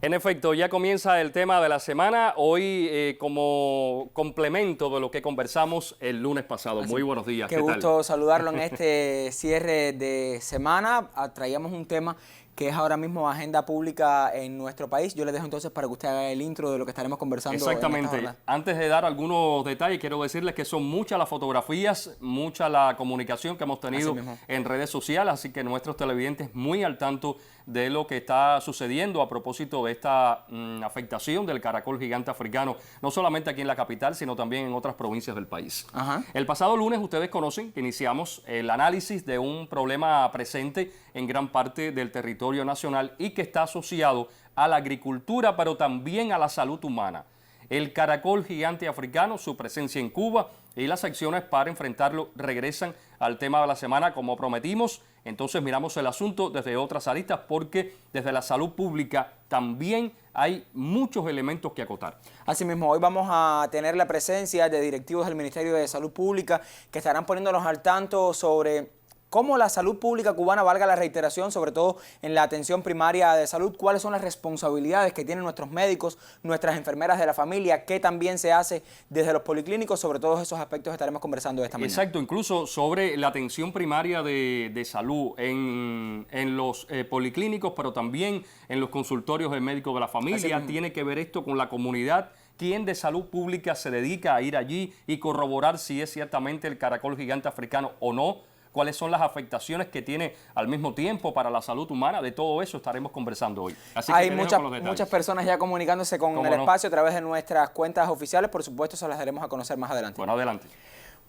En efecto, ya comienza el tema de la semana, hoy como complemento de lo que conversamos el lunes pasado. Así, muy buenos días, qué ¿qué gusto tal? saludarlo en este cierre de semana. Traíamos un tema que es ahora mismo agenda pública en nuestro país. Yo le dejo entonces para que usted haga el intro de lo que estaremos conversando en esta Exactamente. jornada. Antes de dar algunos detalles, quiero decirles que son muchas las fotografías, mucha la comunicación que hemos tenido en redes sociales, así que nuestros televidentes muy al tanto de lo que está sucediendo a propósito de esta afectación del caracol gigante africano, no solamente aquí en la capital, sino también en otras provincias del país. El pasado lunes ustedes conocen que iniciamos el análisis de un problema presente en gran parte del territorio nacional y que está asociado a la agricultura, pero también a la salud humana. El caracol gigante africano, su presencia en Cuba y las acciones para enfrentarlo regresan al tema de la semana como prometimos. Entonces miramos el asunto desde otras aristas porque desde la salud pública también hay muchos elementos que acotar. Asimismo, hoy vamos a tener la presencia de directivos del Ministerio de Salud Pública que estarán poniéndonos al tanto sobre cómo la salud pública cubana, valga la reiteración, sobre todo en la atención primaria de salud, cuáles son las responsabilidades que tienen nuestros médicos, nuestras enfermeras de la familia, qué también se hace desde los policlínicos, sobre todos esos aspectos estaremos conversando esta mañana. Exacto, incluso sobre la atención primaria de salud en los policlínicos, pero también en los consultorios del médico de la familia. Tiene que ver esto con la comunidad. ¿Quién de salud pública se dedica a ir allí y corroborar si es ciertamente el caracol gigante africano o no? ¿Cuáles son las afectaciones que tiene al mismo tiempo para la salud humana? De todo eso estaremos conversando hoy. Así que hay muchas personas ya comunicándose con el espacio a través de nuestras cuentas oficiales. Por supuesto, se las daremos a conocer más adelante. Bueno, adelante.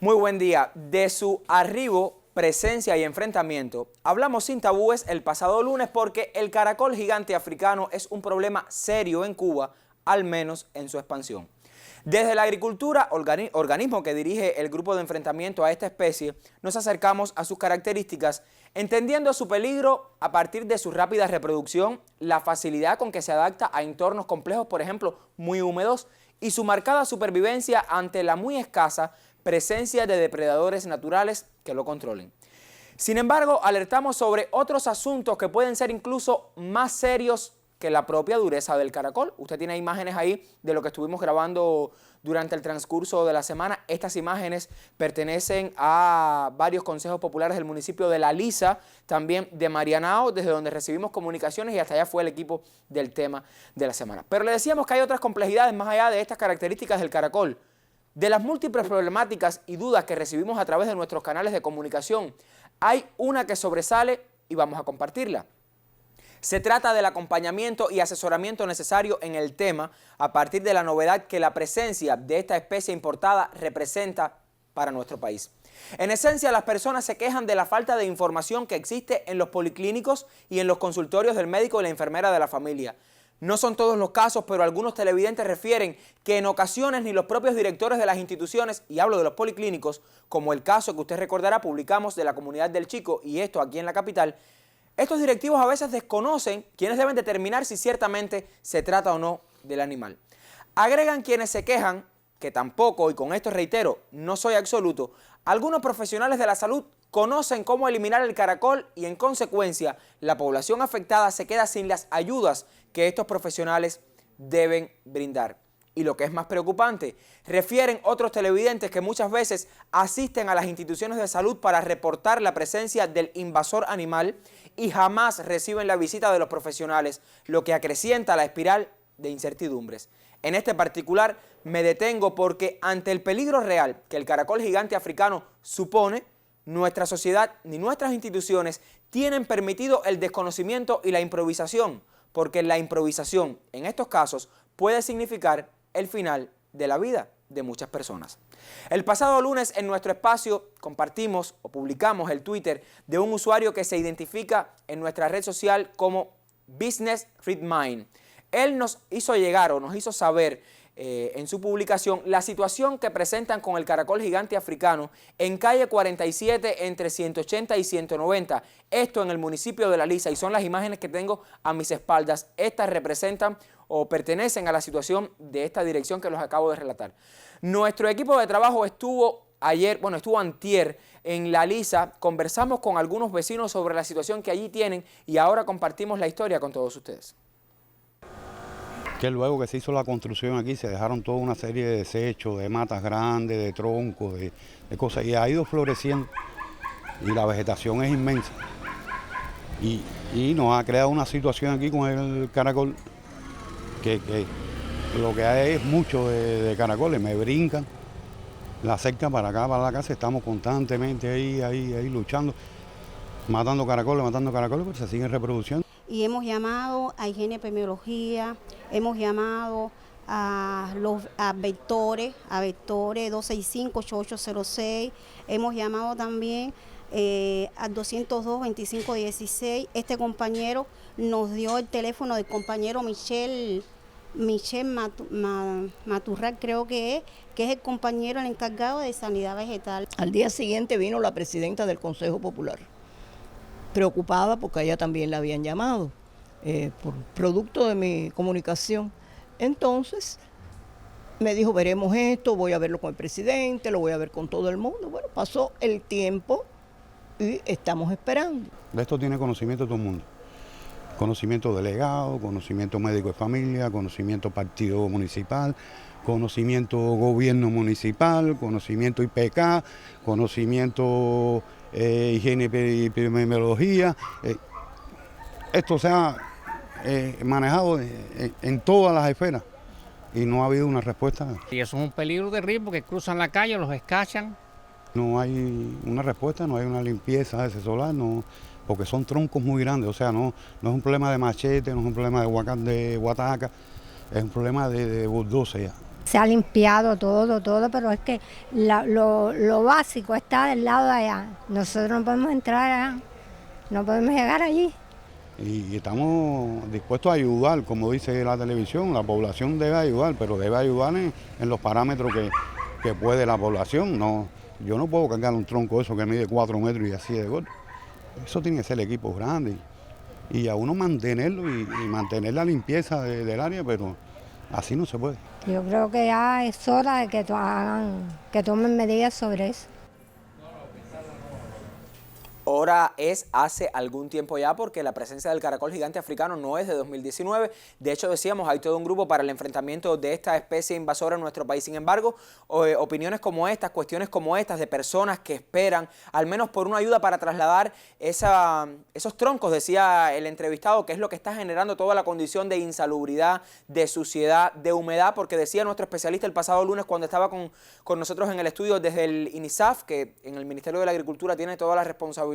Muy buen día. De su arribo, presencia y enfrentamiento, hablamos sin tabúes el pasado lunes porque el caracol gigante africano es un problema serio en Cuba, al menos en su expansión. Desde la agricultura, organismo que dirige el grupo de enfrentamiento a esta especie, nos acercamos a sus características, entendiendo su peligro a partir de su rápida reproducción, la facilidad con que se adapta a entornos complejos, por ejemplo, muy húmedos, y su marcada supervivencia ante la muy escasa presencia de depredadores naturales que lo controlen. Sin embargo, alertamos sobre otros asuntos que pueden ser incluso más serios que la propia dureza del caracol. Usted tiene imágenes ahí de lo que estuvimos grabando durante el transcurso de la semana. Estas imágenes pertenecen a varios consejos populares del municipio de La Lisa, también de Marianao, desde donde recibimos comunicaciones y hasta allá fue el equipo del tema de la semana. Pero le decíamos que hay otras complejidades más allá de estas características del caracol. De las múltiples problemáticas y dudas que recibimos a través de nuestros canales de comunicación, hay una que sobresale y vamos a compartirla. Se trata del acompañamiento y asesoramiento necesario en el tema a partir de la novedad que la presencia de esta especie importada representa para nuestro país. En esencia, las personas se quejan de la falta de información que existe en los policlínicos y en los consultorios del médico y la enfermera de la familia. No son todos los casos, pero algunos televidentes refieren que en ocasiones ni los propios directores de las instituciones, y hablo de los policlínicos, como el caso que usted recordará, publicamos de la comunidad del Chico y esto aquí en la capital, estos directivos a veces desconocen quienes deben determinar si ciertamente se trata o no del animal. Agregan quienes se quejan que tampoco, y con esto reitero, no soy absoluto, algunos profesionales de la salud conocen cómo eliminar el caracol y en consecuencia la población afectada se queda sin las ayudas que estos profesionales deben brindar. Y lo que es más preocupante, refieren otros televidentes que muchas veces asisten a las instituciones de salud para reportar la presencia del invasor animal y jamás reciben la visita de los profesionales, lo que acrecienta la espiral de incertidumbres. En este particular me detengo porque ante el peligro real que el caracol gigante africano supone, nuestra sociedad ni nuestras instituciones tienen permitido el desconocimiento y la improvisación, porque la improvisación en estos casos puede significar el final de la vida de muchas personas. El pasado lunes en nuestro espacio compartimos o publicamos el Twitter de un usuario que se identifica en nuestra red social como Business Read Mind. Él nos hizo llegar o nos hizo saber en su publicación la situación que presentan con el caracol gigante africano en calle 47 entre 180 y 190, esto en el municipio de La Lisa, y son las imágenes que tengo a mis espaldas. Estas representan o pertenecen a la situación de esta dirección que los acabo de relatar. Nuestro equipo de trabajo estuvo antier en La Lisa, conversamos con algunos vecinos sobre la situación que allí tienen y ahora compartimos la historia con todos ustedes. que luego que se hizo la construcción aquí se dejaron toda una serie de desechos, de matas grandes, de troncos, de cosas, y ha ido floreciendo y la vegetación es inmensa. Y nos ha creado una situación aquí con el caracol que lo que hay es mucho de caracoles, me brincan la cerca para acá, para la casa, estamos constantemente ahí luchando, matando caracoles, pero se siguen reproduciendo. Y hemos llamado a higiene epidemiología, hemos llamado a vectores 265-8806, hemos llamado también al 202-2516. Este compañero nos dio el teléfono del compañero Michel Maturral, creo que es el compañero el encargado de sanidad vegetal. Al día siguiente vino la presidenta del Consejo Popular, preocupada porque a ella también la habían llamado, por producto de mi comunicación. Entonces me dijo, veremos esto, voy a verlo con el presidente, lo voy a ver con todo el mundo. Bueno, pasó el tiempo y estamos esperando. De esto tiene conocimiento todo el mundo. Conocimiento delegado, conocimiento médico de familia, conocimiento partido municipal, conocimiento gobierno municipal, conocimiento IPK, conocimiento higiene y epidemiología. Esto se ha manejado en todas las esferas y no ha habido una respuesta. Y eso es un peligro terrible porque cruzan la calle, los escachan. No hay una respuesta, no hay una limpieza de ese solar, no, porque son troncos muy grandes, o sea, no es un problema de machete, no es un problema de guataca, es un problema de bulldozer. Se ha limpiado todo, pero es que lo básico está del lado de allá. Nosotros no podemos entrar allá, no podemos llegar allí. Y estamos dispuestos a ayudar, como dice la televisión, la población debe ayudar, pero debe ayudar en los parámetros que puede la población. No, yo no puedo cargar un tronco eso que mide 4 metros y así de gordo. Eso tiene que ser equipos grandes y a uno mantenerlo y mantener la limpieza del área, pero así no se puede. Yo creo que ya es hora de que tomen medidas sobre eso. Hora es hace algún tiempo ya, porque la presencia del caracol gigante africano no es de 2019. De hecho, decíamos, hay todo un grupo para el enfrentamiento de esta especie invasora en nuestro país. Sin embargo, opiniones como estas, cuestiones como estas de personas que esperan, al menos por una ayuda para trasladar esos troncos, decía el entrevistado, que es lo que está generando toda la condición de insalubridad, de suciedad, de humedad, porque decía nuestro especialista el pasado lunes cuando estaba con nosotros en el estudio desde el INISAF, que en el Ministerio de la Agricultura tiene toda la responsabilidad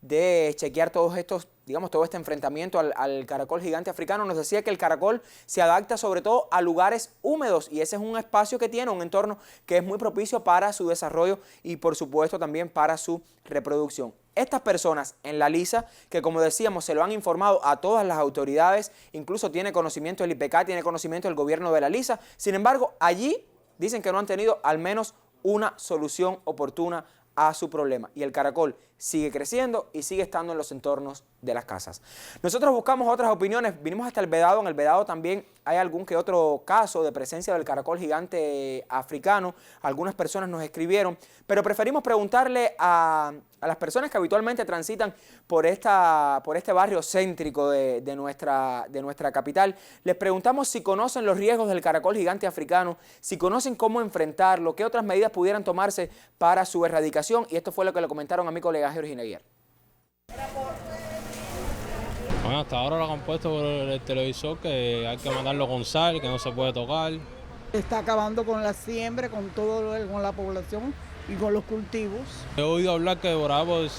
de chequear todos estos, digamos, todo este enfrentamiento al caracol gigante africano. Nos decía que el caracol se adapta sobre todo a lugares húmedos y ese es un espacio que tiene, un entorno que es muy propicio para su desarrollo y por supuesto también para su reproducción. Estas personas en la LISA, que como decíamos se lo han informado a todas las autoridades, incluso tiene conocimiento el IPK, tiene conocimiento el gobierno de la LISA, sin embargo allí dicen que no han tenido al menos una solución oportuna a su problema y el caracol sigue creciendo y sigue estando en los entornos de las casas. Nosotros buscamos otras opiniones, vinimos hasta el Vedado, en el Vedado también hay algún que otro caso de presencia del caracol gigante africano, algunas personas nos escribieron, pero preferimos preguntarle a las personas que habitualmente transitan por este barrio céntrico de nuestra capital. Les preguntamos si conocen los riesgos del caracol gigante africano, si conocen cómo enfrentarlo, qué otras medidas pudieran tomarse para su erradicación, y esto fue lo que le comentaron a mi colega Jorge Inaguiar. Bueno, hasta ahora lo han puesto por el televisor que hay que mandarlo con sal, que no se puede tocar. Está acabando con la siembra, con con la población y con los cultivos. He oído hablar que por ahí por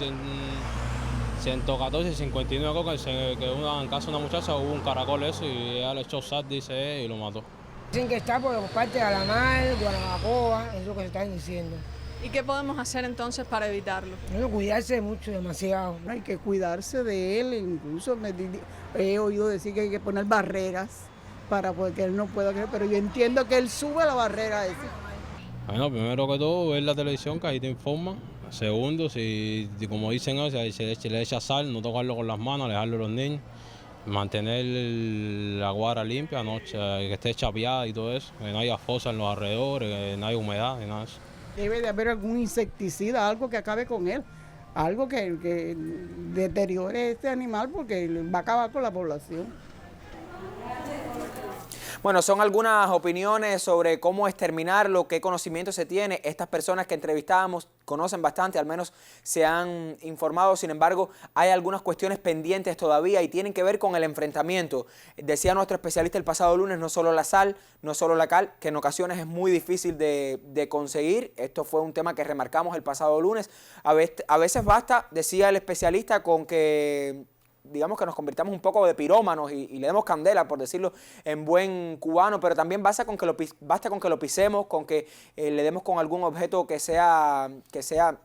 114, 59 cocas, que en casa de una muchacha hubo un caracol eso y ella le echó sal, dice, y lo mató. Dicen que está por parte de Alamar, Guanabacoa, es lo que se están diciendo. ¿Y qué podemos hacer entonces para evitarlo? Bueno, cuidarse mucho, demasiado. Hay que cuidarse de él, incluso he oído decir que hay que poner barreras para que él no pueda crecer, pero yo entiendo que él sube la barrera esa. Bueno, primero que todo, ver la televisión, que ahí te informan. Segundo, si como dicen, si le echa sal, no tocarlo con las manos, alejarlo a los niños. Mantener la guara limpia, que esté chapeada y todo eso, que no haya fosas en los alrededores, que no haya humedad, ni nada de eso. Debe de haber algún insecticida, algo que acabe con él, algo que deteriore este animal porque va a acabar con la población. Bueno, son algunas opiniones sobre cómo exterminarlo, qué conocimiento se tiene. Estas personas que entrevistábamos conocen bastante, al menos se han informado. Sin embargo, hay algunas cuestiones pendientes todavía y tienen que ver con el enfrentamiento. Decía nuestro especialista el pasado lunes, no solo la sal, no solo la cal, que en ocasiones es muy difícil de conseguir. Esto fue un tema que remarcamos el pasado lunes. A veces basta, decía el especialista, con que digamos que nos convirtamos un poco de pirómanos y le demos candela, por decirlo en buen cubano, pero también basta con que lo pisemos, con que le demos con algún objeto que sea,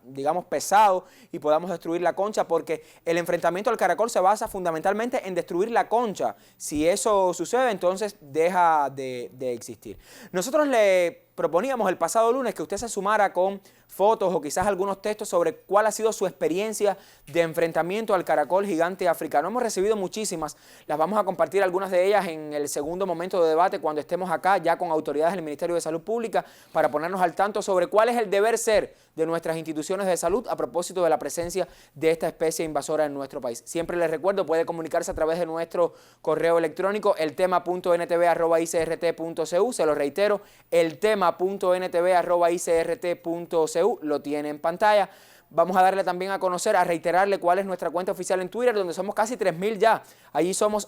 digamos, pesado y podamos destruir la concha, porque el enfrentamiento al caracol se basa fundamentalmente en destruir la concha. Si eso sucede, entonces deja de existir. Nosotros le proponíamos el pasado lunes que usted se sumara con fotos o quizás algunos textos sobre cuál ha sido su experiencia de enfrentamiento al caracol gigante africano. Hemos recibido muchísimas, las vamos a compartir algunas de ellas en el segundo momento de debate cuando estemos acá ya con autoridades del Ministerio de Salud Pública para ponernos al tanto sobre cuál es el deber ser de nuestras instituciones de salud a propósito de la presencia de esta especie invasora en nuestro país. Siempre les recuerdo, puede comunicarse a través de nuestro correo electrónico eltema.ntv@icrt.cu, se lo reitero, eltema.ntv@icrt.cu, lo tiene en pantalla. Vamos a darle también a conocer, a reiterarle cuál es nuestra cuenta oficial en Twitter, donde somos casi 3.000 ya. Allí somos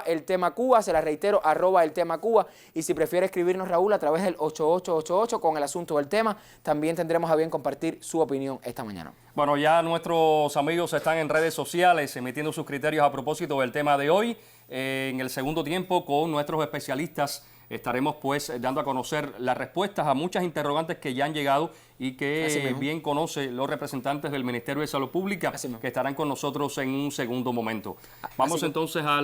@eltemacuba, se la reitero, @eltemacuba. Y si prefiere escribirnos, Raúl, a través del 8888 con el asunto del tema, también tendremos a bien compartir su opinión esta mañana. Bueno, ya nuestros amigos están en redes sociales emitiendo sus criterios a propósito del tema de hoy. En el segundo tiempo, con nuestros especialistas, estaremos pues dando a conocer las respuestas a muchas interrogantes que ya han llegado y que bien conocen los representantes del Ministerio de Salud Pública, que estarán con nosotros en un segundo momento. Vamos entonces a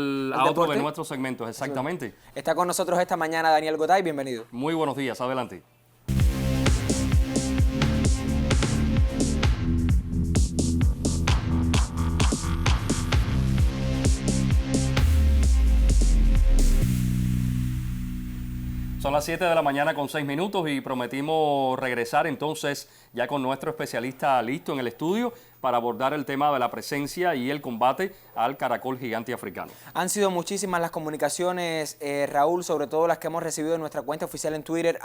otro de nuestros segmentos, exactamente. Está con nosotros esta mañana Daniel Gotay, bienvenido. Muy buenos días, adelante. Son las 7 de la mañana con 6 minutos y prometimos regresar entonces ya con nuestro especialista listo en el estudio para abordar el tema de la presencia y el combate al caracol gigante africano. Han sido muchísimas las comunicaciones, Raúl, sobre todo las que hemos recibido en nuestra cuenta oficial en Twitter,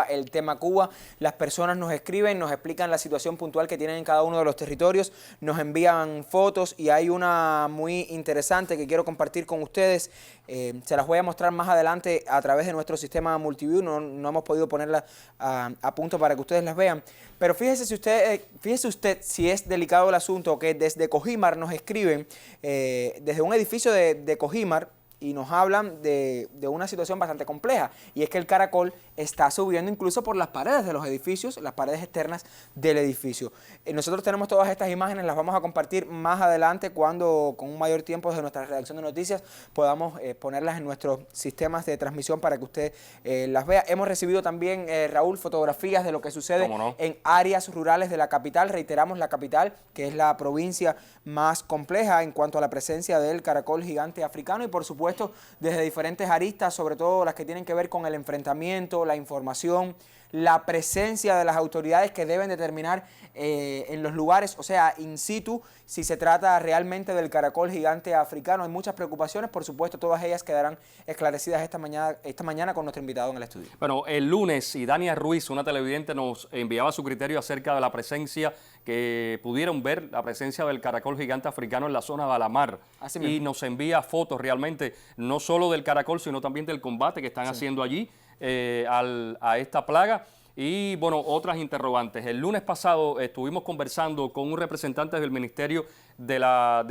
@eltemacuba. Las personas nos escriben, nos explican la situación puntual que tienen en cada uno de los territorios, nos envían fotos y hay una muy interesante que quiero compartir con ustedes. Se las voy a mostrar más adelante a través de nuestro sistema Multiview, no hemos podido ponerla a punto para que ustedes las vean. Pero fíjese usted si es delicado el asunto, que desde Cojímar nos escriben, desde un edificio de Cojímar, y nos hablan de una situación bastante compleja, y es que el caracol está subiendo incluso por las paredes de los edificios, las paredes externas del edificio. Nosotros tenemos todas estas imágenes, las vamos a compartir más adelante cuando con un mayor tiempo desde nuestra redacción de noticias podamos ponerlas en nuestros sistemas de transmisión para que usted las vea. Hemos recibido también, Raúl, fotografías de lo que sucede en áreas rurales de la capital. Reiteramos, la capital, que es la provincia más compleja en cuanto a la presencia del caracol gigante africano, y por supuesto desde diferentes aristas, sobre todo las que tienen que ver con el enfrentamiento, la información, la presencia de las autoridades que deben determinar en los lugares, o sea, in situ, si se trata realmente del caracol gigante africano. Hay muchas preocupaciones, por supuesto, todas ellas quedarán esclarecidas esta mañana con nuestro invitado en el estudio. Bueno, el lunes, Idania Ruiz, una televidente, nos enviaba su criterio acerca de la presencia, que pudieron ver la presencia del caracol gigante africano en la zona de Alamar. Y nos envía fotos realmente, no solo del caracol, sino también del combate que están haciendo allí a esta plaga. Y bueno, otras interrogantes. El lunes pasado estuvimos conversando con un representante del Ministerio de la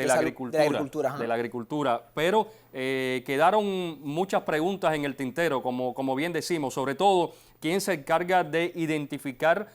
Agricultura, pero quedaron muchas preguntas en el tintero, como bien decimos, sobre todo quién se encarga de identificar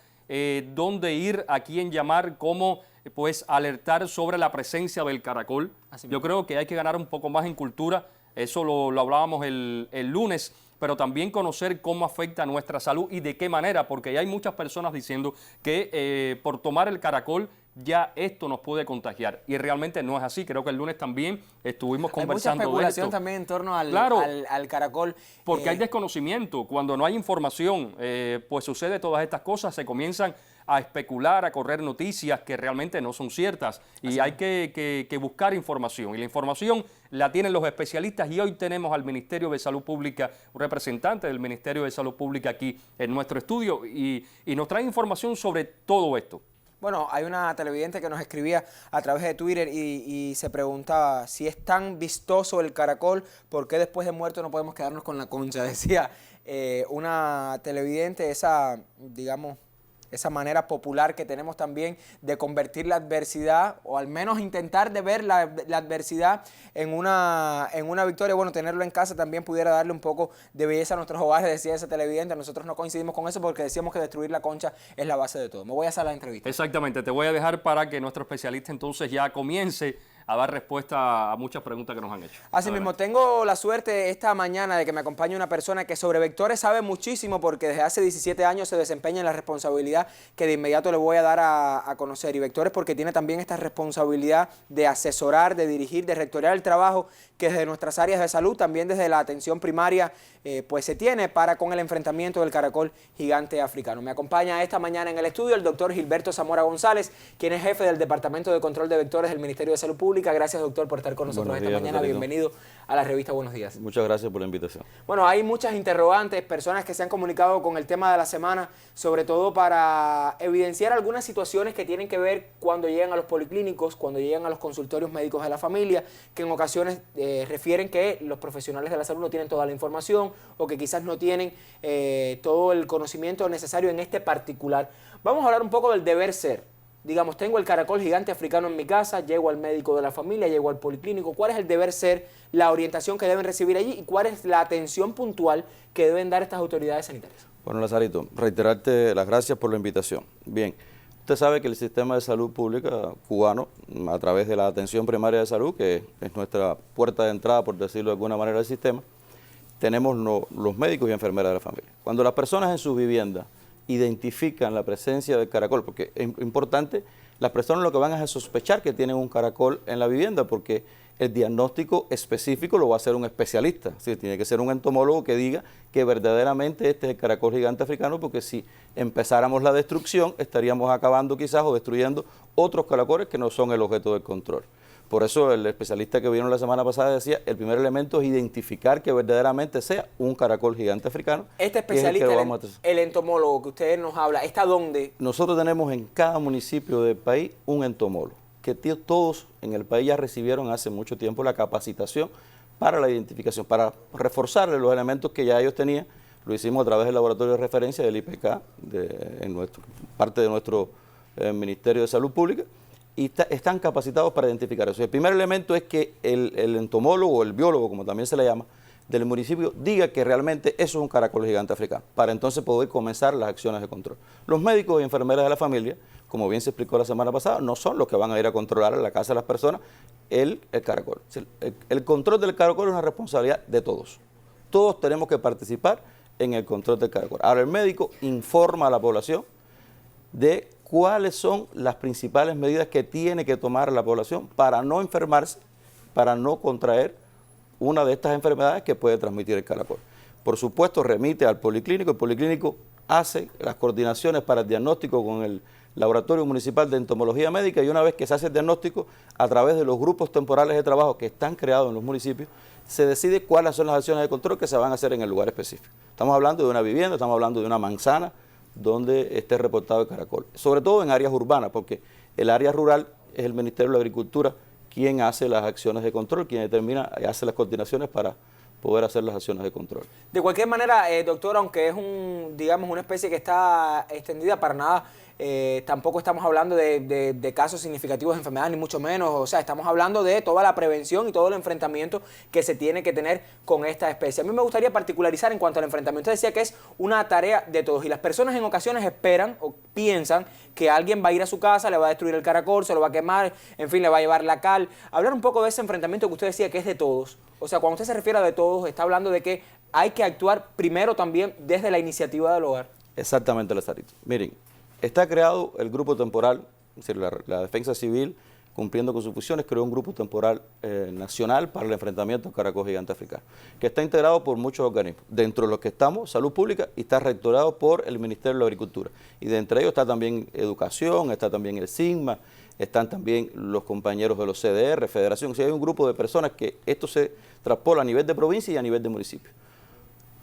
dónde ir, a quién llamar, cómo pues alertar sobre la presencia del caracol. Yo creo que hay que ganar un poco más en cultura, eso lo hablábamos el lunes, pero también conocer cómo afecta a nuestra salud y de qué manera, porque hay muchas personas diciendo que por tomar el caracol ya esto nos puede contagiar. Y realmente no es así. Creo que el lunes también estuvimos conversando de esto. Hay mucha especulación también en torno al caracol. Porque hay desconocimiento. Cuando no hay información, pues sucede todas estas cosas, se comienzan a especular, a correr noticias que realmente no son ciertas. Y hay que buscar información. Y la información la tienen los especialistas. Y hoy tenemos al Ministerio de Salud Pública, un representante del Ministerio de Salud Pública aquí en nuestro estudio. Y nos trae información sobre todo esto. Bueno, hay una televidente que nos escribía a través de Twitter y se preguntaba si es tan vistoso el caracol, ¿por qué después de muerto no podemos quedarnos con la concha? Decía una televidente, digamos, esa manera popular que tenemos también de convertir la adversidad, o al menos intentar de ver la adversidad en una victoria. Bueno, tenerlo en casa también pudiera darle un poco de belleza a nuestros hogares, decía ese televidente. Nosotros no coincidimos con eso porque decíamos que destruir la concha es la base de todo. Me voy a hacer la entrevista. Exactamente, te voy a dejar para que nuestro especialista entonces ya comience a dar respuesta a muchas preguntas que nos han hecho. Así mismo, tengo la suerte esta mañana de que me acompañe una persona que sobre vectores sabe muchísimo, porque desde hace 17 años se desempeña en la responsabilidad que de inmediato le voy a dar a conocer. Y vectores porque tiene también esta responsabilidad de asesorar, de dirigir, de rectorear el trabajo que desde nuestras áreas de salud, también desde la atención primaria, pues se tiene con el enfrentamiento del caracol gigante africano. Me acompaña esta mañana en el estudio el doctor Gilberto Zamora González, quien es jefe del Departamento de Control de Vectores del Ministerio de Salud Pública. Gracias, doctor, por estar con nosotros esta mañana. Bienvenido a la revista Buenos Días. Muchas gracias por la invitación. Bueno, hay muchas interrogantes, personas que se han comunicado con el tema de la semana, sobre todo para evidenciar algunas situaciones que tienen que ver cuando llegan a los policlínicos, cuando llegan a los consultorios médicos de la familia, que en ocasiones refieren que los profesionales de la salud no tienen toda la información o que quizás no tienen todo el conocimiento necesario en este particular. Vamos a hablar un poco del deber ser. Digamos, tengo el caracol gigante africano en mi casa, llego al médico de la familia, llego al policlínico. ¿Cuál es el deber ser, la orientación que deben recibir allí y cuál es la atención puntual que deben dar estas autoridades sanitarias? Bueno, Lazarito, reiterarte las gracias por la invitación. Bien, usted sabe que el sistema de salud pública cubano, a través de la atención primaria de salud, que es nuestra puerta de entrada, por decirlo de alguna manera, del sistema, tenemos los médicos y enfermeras de la familia. Cuando las personas en sus viviendas identifican la presencia del caracol, porque es importante, las personas lo que van es a sospechar que tienen un caracol en la vivienda, porque el diagnóstico específico lo va a hacer un especialista, ¿sí? Tiene que ser un entomólogo que diga que verdaderamente este es el caracol gigante africano, porque si empezáramos la destrucción estaríamos acabando quizás o destruyendo otros caracoles que no son el objeto del control. Por eso el especialista que vino la semana pasada decía, el primer elemento es identificar que verdaderamente sea un caracol gigante africano. Este especialista, el entomólogo que usted nos habla, ¿está dónde? Nosotros tenemos en cada municipio del país un entomólogo, que todos en el país ya recibieron hace mucho tiempo la capacitación para la identificación, para reforzarle los elementos que ya ellos tenían. Lo hicimos a través del laboratorio de referencia del IPK, parte de nuestro Ministerio de Salud Pública, y están capacitados para identificar eso. El primer elemento es que el entomólogo o el biólogo, como también se le llama, del municipio, diga que realmente eso es un caracol gigante africano, para entonces poder comenzar las acciones de control. Los médicos y enfermeras de la familia, como bien se explicó la semana pasada, no son los que van a ir a controlar en la casa de las personas el caracol. El control del caracol es una responsabilidad de todos. Todos tenemos que participar en el control del caracol. Ahora, el médico informa a la población de cuáles son las principales medidas que tiene que tomar la población para no enfermarse, para no contraer una de estas enfermedades que puede transmitir el caracol. Por supuesto, remite al policlínico, el policlínico hace las coordinaciones para el diagnóstico con el Laboratorio Municipal de Entomología Médica, y una vez que se hace el diagnóstico, a través de los grupos temporales de trabajo que están creados en los municipios, se decide cuáles son las acciones de control que se van a hacer en el lugar específico. Estamos hablando de una vivienda, estamos hablando de una manzana donde esté reportado el caracol, sobre todo en áreas urbanas, porque el área rural es el Ministerio de la Agricultura quien hace las acciones de control, quien determina y hace las coordinaciones para poder hacer las acciones de control. De cualquier manera, doctor, aunque es digamos, una especie que está extendida, para nada, tampoco estamos hablando de casos significativos de enfermedad, ni mucho menos. O sea, estamos hablando de toda la prevención y todo el enfrentamiento que se tiene que tener con esta especie. A mí me gustaría particularizar en cuanto al enfrentamiento. Usted decía que es una tarea de todos, y las personas en ocasiones esperan o piensan que alguien va a ir a su casa, le va a destruir el caracol, se lo va a quemar, en fin, le va a llevar la cal. Hablar un poco de ese enfrentamiento que usted decía que es de todos. O sea, cuando usted se refiere a de todos, está hablando de que hay que actuar primero también desde la iniciativa del hogar. Exactamente, Lazarito. Miren, está creado el grupo temporal es decir, la Defensa Civil, cumpliendo con sus funciones, creó un grupo temporal nacional para el enfrentamiento al caracol gigante africano, que está integrado por muchos organismos, dentro de los que estamos, Salud Pública, y está rectorado por el Ministerio de la Agricultura. Y de entre ellos está también Educación, está también el SIGMA, están también los compañeros de los CDR, Federación. O sea, hay un grupo de personas que esto se traspola a nivel de provincia y a nivel de municipio.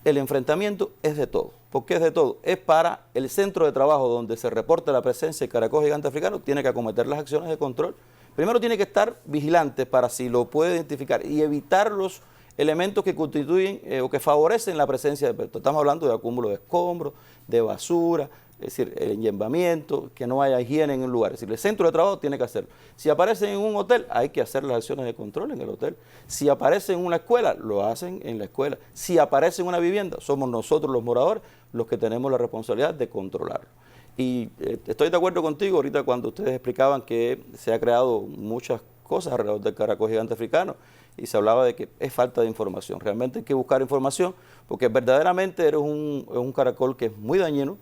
El enfrentamiento es de todo. ¿Por qué es de todo? Es para el centro de trabajo donde se reporta la presencia del caracol gigante africano, tiene que acometer las acciones de control. Primero tiene que estar vigilante para si lo puede identificar y evitar los elementos que constituyen o que favorecen la presencia de pesto. Estamos hablando de acúmulo de escombros, de basura, es decir, el enhembamiento, que no haya higiene en un lugar. Es decir, el centro de trabajo tiene que hacerlo. Si aparecen en un hotel, hay que hacer las acciones de control en el hotel. Si aparece en una escuela, lo hacen en la escuela. Si aparece en una vivienda, somos nosotros los moradores los que tenemos la responsabilidad de controlarlo. Y estoy de acuerdo contigo ahorita cuando ustedes explicaban que se ha creado muchas cosas alrededor del caracol gigante africano y se hablaba de que es falta de información. Realmente hay que buscar información porque verdaderamente es un caracol que es muy dañino.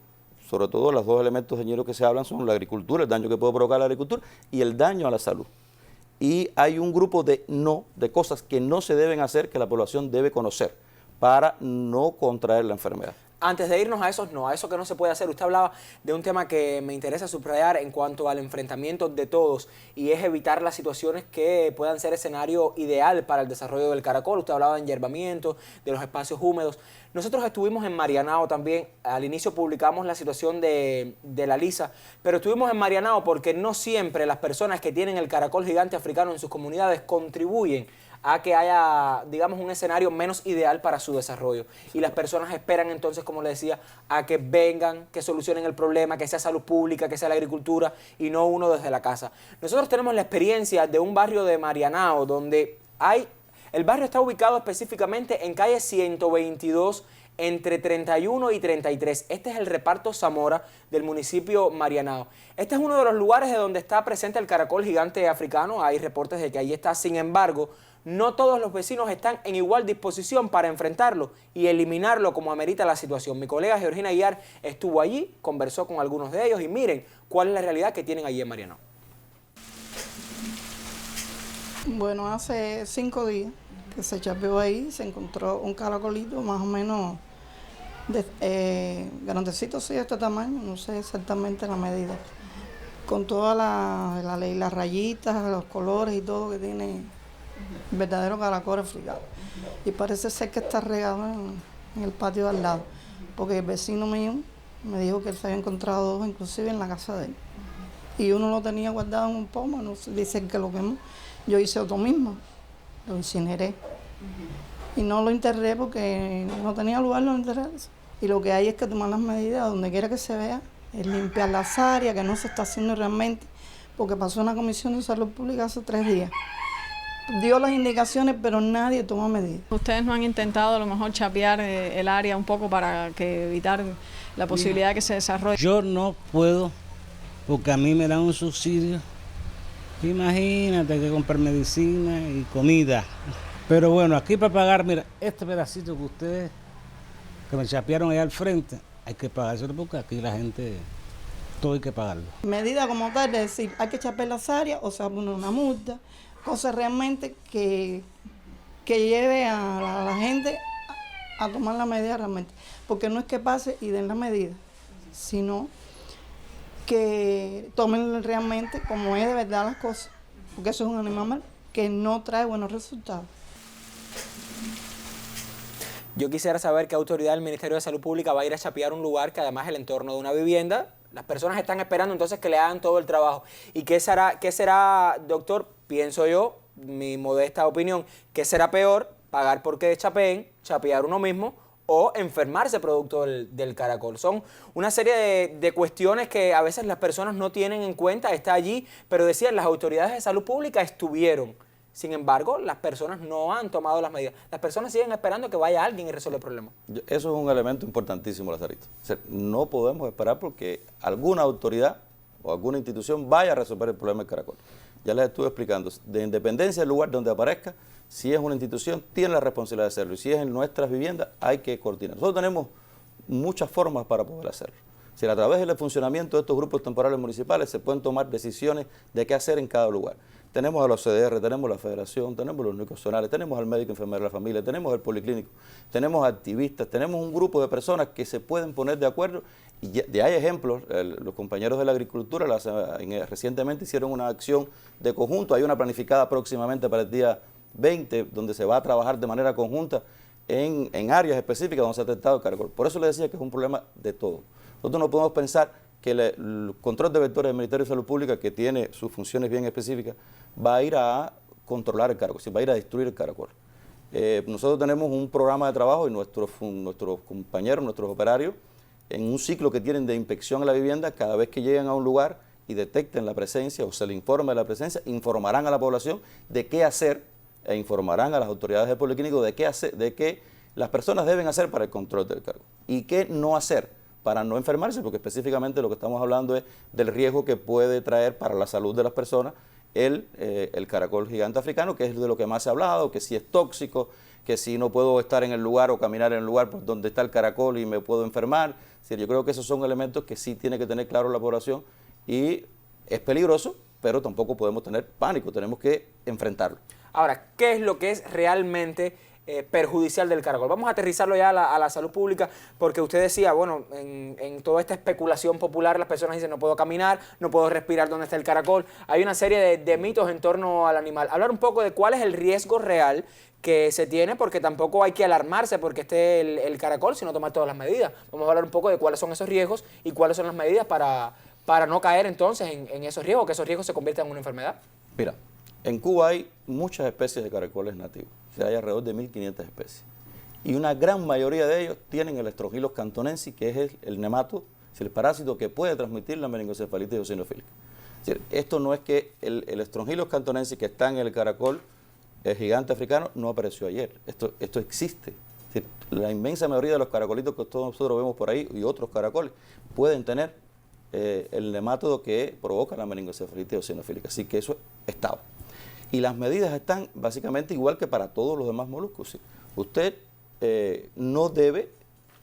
Sobre todo los dos elementos dañinos que se hablan son la agricultura, el daño que puede provocar la agricultura y el daño a la salud. Y hay un grupo de cosas que no se deben hacer, que la población debe conocer para no contraer la enfermedad. Antes de irnos a eso que no se puede hacer, usted hablaba de un tema que me interesa subrayar en cuanto al enfrentamiento de todos y es evitar las situaciones que puedan ser escenario ideal para el desarrollo del caracol. Usted hablaba de enyerbamiento, de los espacios húmedos. Nosotros estuvimos en Marianao también, al inicio publicamos la situación de la Lisa, pero estuvimos en Marianao porque no siempre las personas que tienen el caracol gigante africano en sus comunidades contribuyen a que haya, digamos, un escenario menos ideal para su desarrollo. Y las personas esperan entonces, como le decía, a que vengan, que solucionen el problema, que sea salud pública, que sea la agricultura y no uno desde la casa. Nosotros tenemos la experiencia de un barrio de Marianao donde el barrio está ubicado específicamente en calle 122 entre 31 y 33. Este es el reparto Zamora del municipio Marianao. Este es uno de los lugares de donde está presente el caracol gigante africano. Hay reportes de que ahí está. Sin embargo, no todos los vecinos están en igual disposición para enfrentarlo y eliminarlo como amerita la situación. Mi colega Georgina Guiar estuvo allí, conversó con algunos de ellos y miren cuál es la realidad que tienen allí en Marianao. Bueno, hace 5 días que se chapeó ahí, se encontró un caracolito más o menos grandecito, sí, de este tamaño, no sé exactamente la medida, con todas las rayitas, los colores y todo que tiene el verdadero caracol africano. Y parece ser que está regado en el patio de al lado, porque el vecino mío me dijo que él se había encontrado 2 inclusive en la casa de él. Y uno lo tenía guardado en un pomo, no sé, dicen que lo quemó. Yo hice otro mismo, lo incineré. Y no lo enterré porque no tenía lugar de enterrar. Y lo que hay es que tomar las medidas donde quiera que se vea, es limpiar las áreas, que no se está haciendo realmente, porque pasó una comisión de salud pública hace 3 días. Dio las indicaciones, pero nadie tomó medidas. ¿Ustedes no han intentado a lo mejor chapear el área un poco para evitar la posibilidad de que se desarrolle? Yo no puedo, porque a mí me dan un subsidio. Imagínate que comprar medicina y comida. Pero bueno, aquí para pagar, mira, este pedacito que ustedes, que me chapearon allá al frente, hay que pagárselo porque aquí la gente, todo hay que pagarlo. Medida como tal, es decir, hay que chapear las áreas o sea, poner una multa, cosas realmente que lleve a la gente a tomar la medida realmente. Porque no es que pase y den la medida, sino que tomen realmente como es de verdad las cosas, porque eso es un animal que no trae buenos resultados. Yo quisiera saber qué autoridad del Ministerio de Salud Pública va a ir a chapear un lugar que además es el entorno de una vivienda. Las personas están esperando entonces que le hagan todo el trabajo. ¿Y qué será, doctor? Pienso yo, mi modesta opinión, ¿qué será peor? Pagar porque chapeen, chapear uno mismo o enfermarse producto del caracol. Son una serie de cuestiones que a veces las personas no tienen en cuenta, está allí, pero decían, las autoridades de salud pública estuvieron. Sin embargo, las personas no han tomado las medidas. Las personas siguen esperando que vaya alguien y resuelva el problema. Eso es un elemento importantísimo, Lazarito. O sea, no podemos esperar porque alguna autoridad o alguna institución vaya a resolver el problema del caracol. Ya les estuve explicando, de independencia del lugar donde aparezca, si es una institución, tiene la responsabilidad de hacerlo. Y si es en nuestras viviendas, hay que coordinar. Nosotros tenemos muchas formas para poder hacerlo. Si a través del funcionamiento de estos grupos temporales municipales se pueden tomar decisiones de qué hacer en cada lugar. Tenemos a los CDR, tenemos la federación, tenemos los núcleos zonales, tenemos al médico enfermero de la familia, tenemos al policlínico, tenemos activistas, tenemos un grupo de personas que se pueden poner de acuerdo y ya hay ejemplos. Los compañeros de la agricultura recientemente hicieron una acción de conjunto, hay una planificada próximamente para el día 20 donde se va a trabajar de manera conjunta en áreas específicas donde se ha detectado el caracol. Por eso le decía que es un problema de todo. Nosotros no podemos pensar que el control de vectores del Ministerio de Salud Pública, que tiene sus funciones bien específicas, va a ir a controlar el caracol, va a ir a destruir el caracol. Nosotros tenemos un programa de trabajo y nuestros compañeros, nuestros operarios, en un ciclo que tienen de inspección a la vivienda, cada vez que lleguen a un lugar y detecten la presencia o se le informe de la presencia, informarán a la población de qué hacer e informarán a las autoridades del policlínico de qué las personas deben hacer para el control del caracol y qué no hacer para no enfermarse, porque específicamente lo que estamos hablando es del riesgo que puede traer para la salud de las personas el caracol gigante africano, que es de lo que más se ha hablado, que si es tóxico, que si no puedo estar en el lugar o caminar en el lugar pues, donde está el caracol y me puedo enfermar. Es decir, yo creo que esos son elementos que sí tiene que tener claro la población y es peligroso, pero tampoco podemos tener pánico, tenemos que enfrentarlo. Ahora, ¿qué es lo que es realmente perjudicial del caracol? Vamos a aterrizarlo ya a la salud pública, porque usted decía, bueno, en toda esta especulación popular las personas dicen no puedo caminar, no puedo respirar donde está el caracol. Hay una serie de mitos en torno al animal. Hablar un poco de cuál es el riesgo real que se tiene, porque tampoco hay que alarmarse porque esté el caracol, sino tomar todas las medidas. Vamos a hablar un poco de cuáles son esos riesgos y cuáles son las medidas para no caer entonces en esos riesgos, que esos riesgos se conviertan en una enfermedad. Mira, en Cuba hay muchas especies de caracoles nativos, o sea, hay alrededor de 1.500 especies. Y una gran mayoría de ellos tienen el Strongylos cantonensis, que es el nemato, es el parásito que puede transmitir la meningoencefalitis eosinofílica. Es decir, esto no es que el Strongylos cantonensis que está en el caracol, el gigante africano, no apareció ayer. Esto existe. Es decir, la inmensa mayoría de los caracolitos que todos nosotros vemos por ahí y otros caracoles pueden tener el nemátodo que provoca la meningoencefalitis eosinofílica. Así que eso estaba. Y las medidas están básicamente igual que para todos los demás moluscos. ¿Sí? Usted no debe,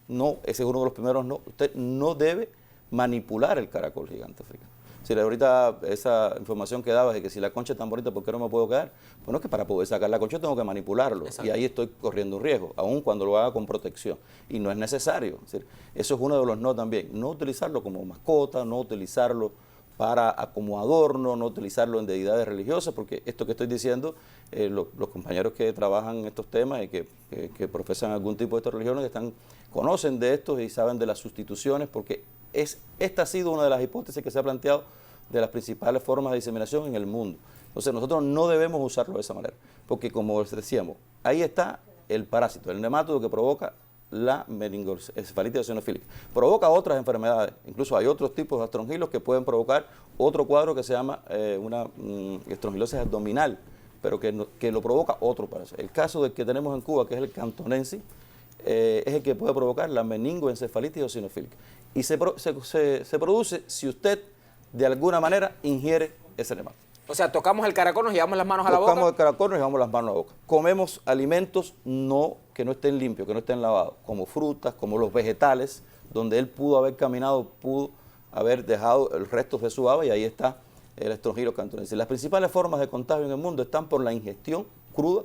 ese es uno de los primeros no, usted no debe manipular el caracol gigante africano. Si ahorita esa información que daba de que si la concha es tan bonita, ¿por qué no me puedo quedar? Bueno, es que para poder sacar la concha tengo que manipularlo. Exacto. Y ahí estoy corriendo un riesgo, aun cuando lo haga con protección. Y no es necesario. Es decir, eso es uno de los no también. No utilizarlo como mascota, no utilizarlo como adorno, no utilizarlo en deidades religiosas, porque esto que estoy diciendo, los compañeros que trabajan en estos temas y que profesan algún tipo de estas religiones conocen de esto y saben de las sustituciones, porque esta ha sido una de las hipótesis que se ha planteado de las principales formas de diseminación en el mundo. Entonces nosotros no debemos usarlo de esa manera, porque como decíamos, ahí está el parásito, el nemátodo que provoca la meningoencefalitis eosinofílica. Provoca otras enfermedades, incluso hay otros tipos de Strongylos que pueden provocar otro cuadro que se llama una estrongilosis abdominal, pero que lo provoca otro parásito. El caso del que tenemos en Cuba, que es el cantonensis, es el que puede provocar la meningoencefalitis eosinofílica. Y se produce si usted de alguna manera ingiere ese nemátodo. O sea, tocamos el caracol, nos llevamos las manos a la boca. Tocamos el caracol, nos llevamos las manos a la boca. Comemos alimentos que no estén limpios, que no estén lavados, como frutas, como los vegetales, donde él pudo haber caminado, pudo haber dejado el resto de su baba y ahí está el Strongylos cantonensis. Las principales formas de contagio en el mundo están por la ingestión cruda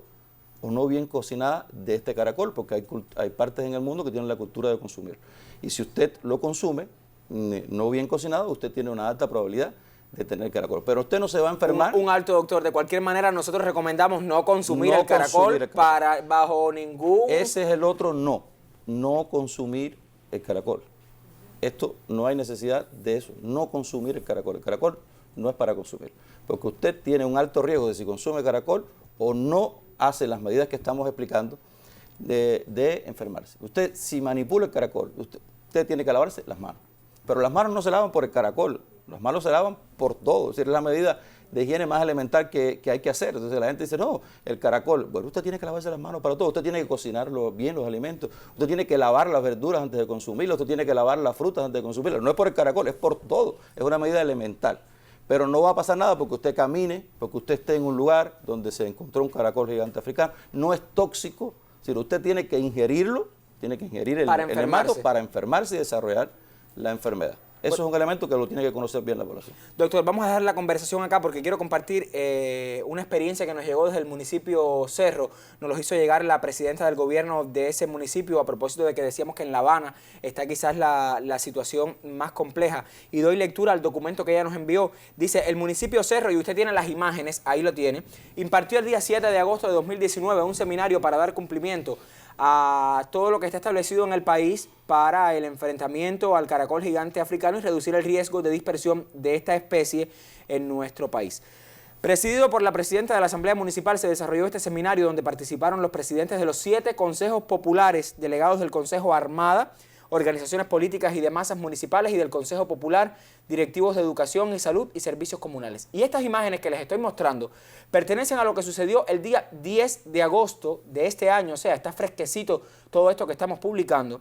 o no bien cocinada de este caracol, porque hay partes en el mundo que tienen la cultura de consumir. Y si usted lo consume, no bien cocinado, usted tiene una alta probabilidad de tener caracol. Pero usted no se va a enfermar. Un alto, doctor. De cualquier manera, nosotros recomendamos no consumir el caracol bajo ningún... Ese es el otro no consumir el caracol. Esto no hay necesidad de eso, no consumir el caracol. El caracol no es para consumir, porque usted tiene un alto riesgo de si consume caracol o no hace las medidas que estamos explicando de enfermarse. Usted si manipula el caracol, usted tiene que lavarse las manos. Pero las manos no se lavan por el caracol, las manos se lavan por todo. Es decir, es la medida de higiene más elemental que hay que hacer. Entonces la gente dice, no, el caracol. Bueno, usted tiene que lavarse las manos para todo. Usted tiene que cocinar bien los alimentos. Usted tiene que lavar las verduras antes de consumirlas. Usted tiene que lavar las frutas antes de consumirlas. No es por el caracol, es por todo. Es una medida elemental. Pero no va a pasar nada porque usted camine, porque usted esté en un lugar donde se encontró un caracol gigante africano. No es tóxico. Es decir, usted tiene que ingerirlo, tiene que ingerir el nemátodo para enfermarse y desarrollar la enfermedad. Eso es un elemento que lo tiene que conocer bien la población. Doctor, vamos a dejar la conversación acá porque quiero compartir una experiencia que nos llegó desde el municipio Cerro. Nos lo hizo llegar la presidenta del gobierno de ese municipio a propósito de que decíamos que en La Habana está quizás la situación más compleja. Y doy lectura al documento que ella nos envió. Dice, el municipio Cerro, y usted tiene las imágenes, ahí lo tiene, impartió el día 7 de agosto de 2019 un seminario para dar cumplimiento a todo lo que está establecido en el país para el enfrentamiento al caracol gigante africano y reducir el riesgo de dispersión de esta especie en nuestro país. Presidido por la presidenta de la Asamblea Municipal, se desarrolló este seminario donde participaron los presidentes de los 7 consejos populares, delegados del Consejo Armada, organizaciones políticas y de masas municipales y del Consejo Popular, directivos de educación y salud y servicios comunales. Y estas imágenes que les estoy mostrando pertenecen a lo que sucedió el día 10 de agosto de este año, o sea, está fresquecito todo esto que estamos publicando.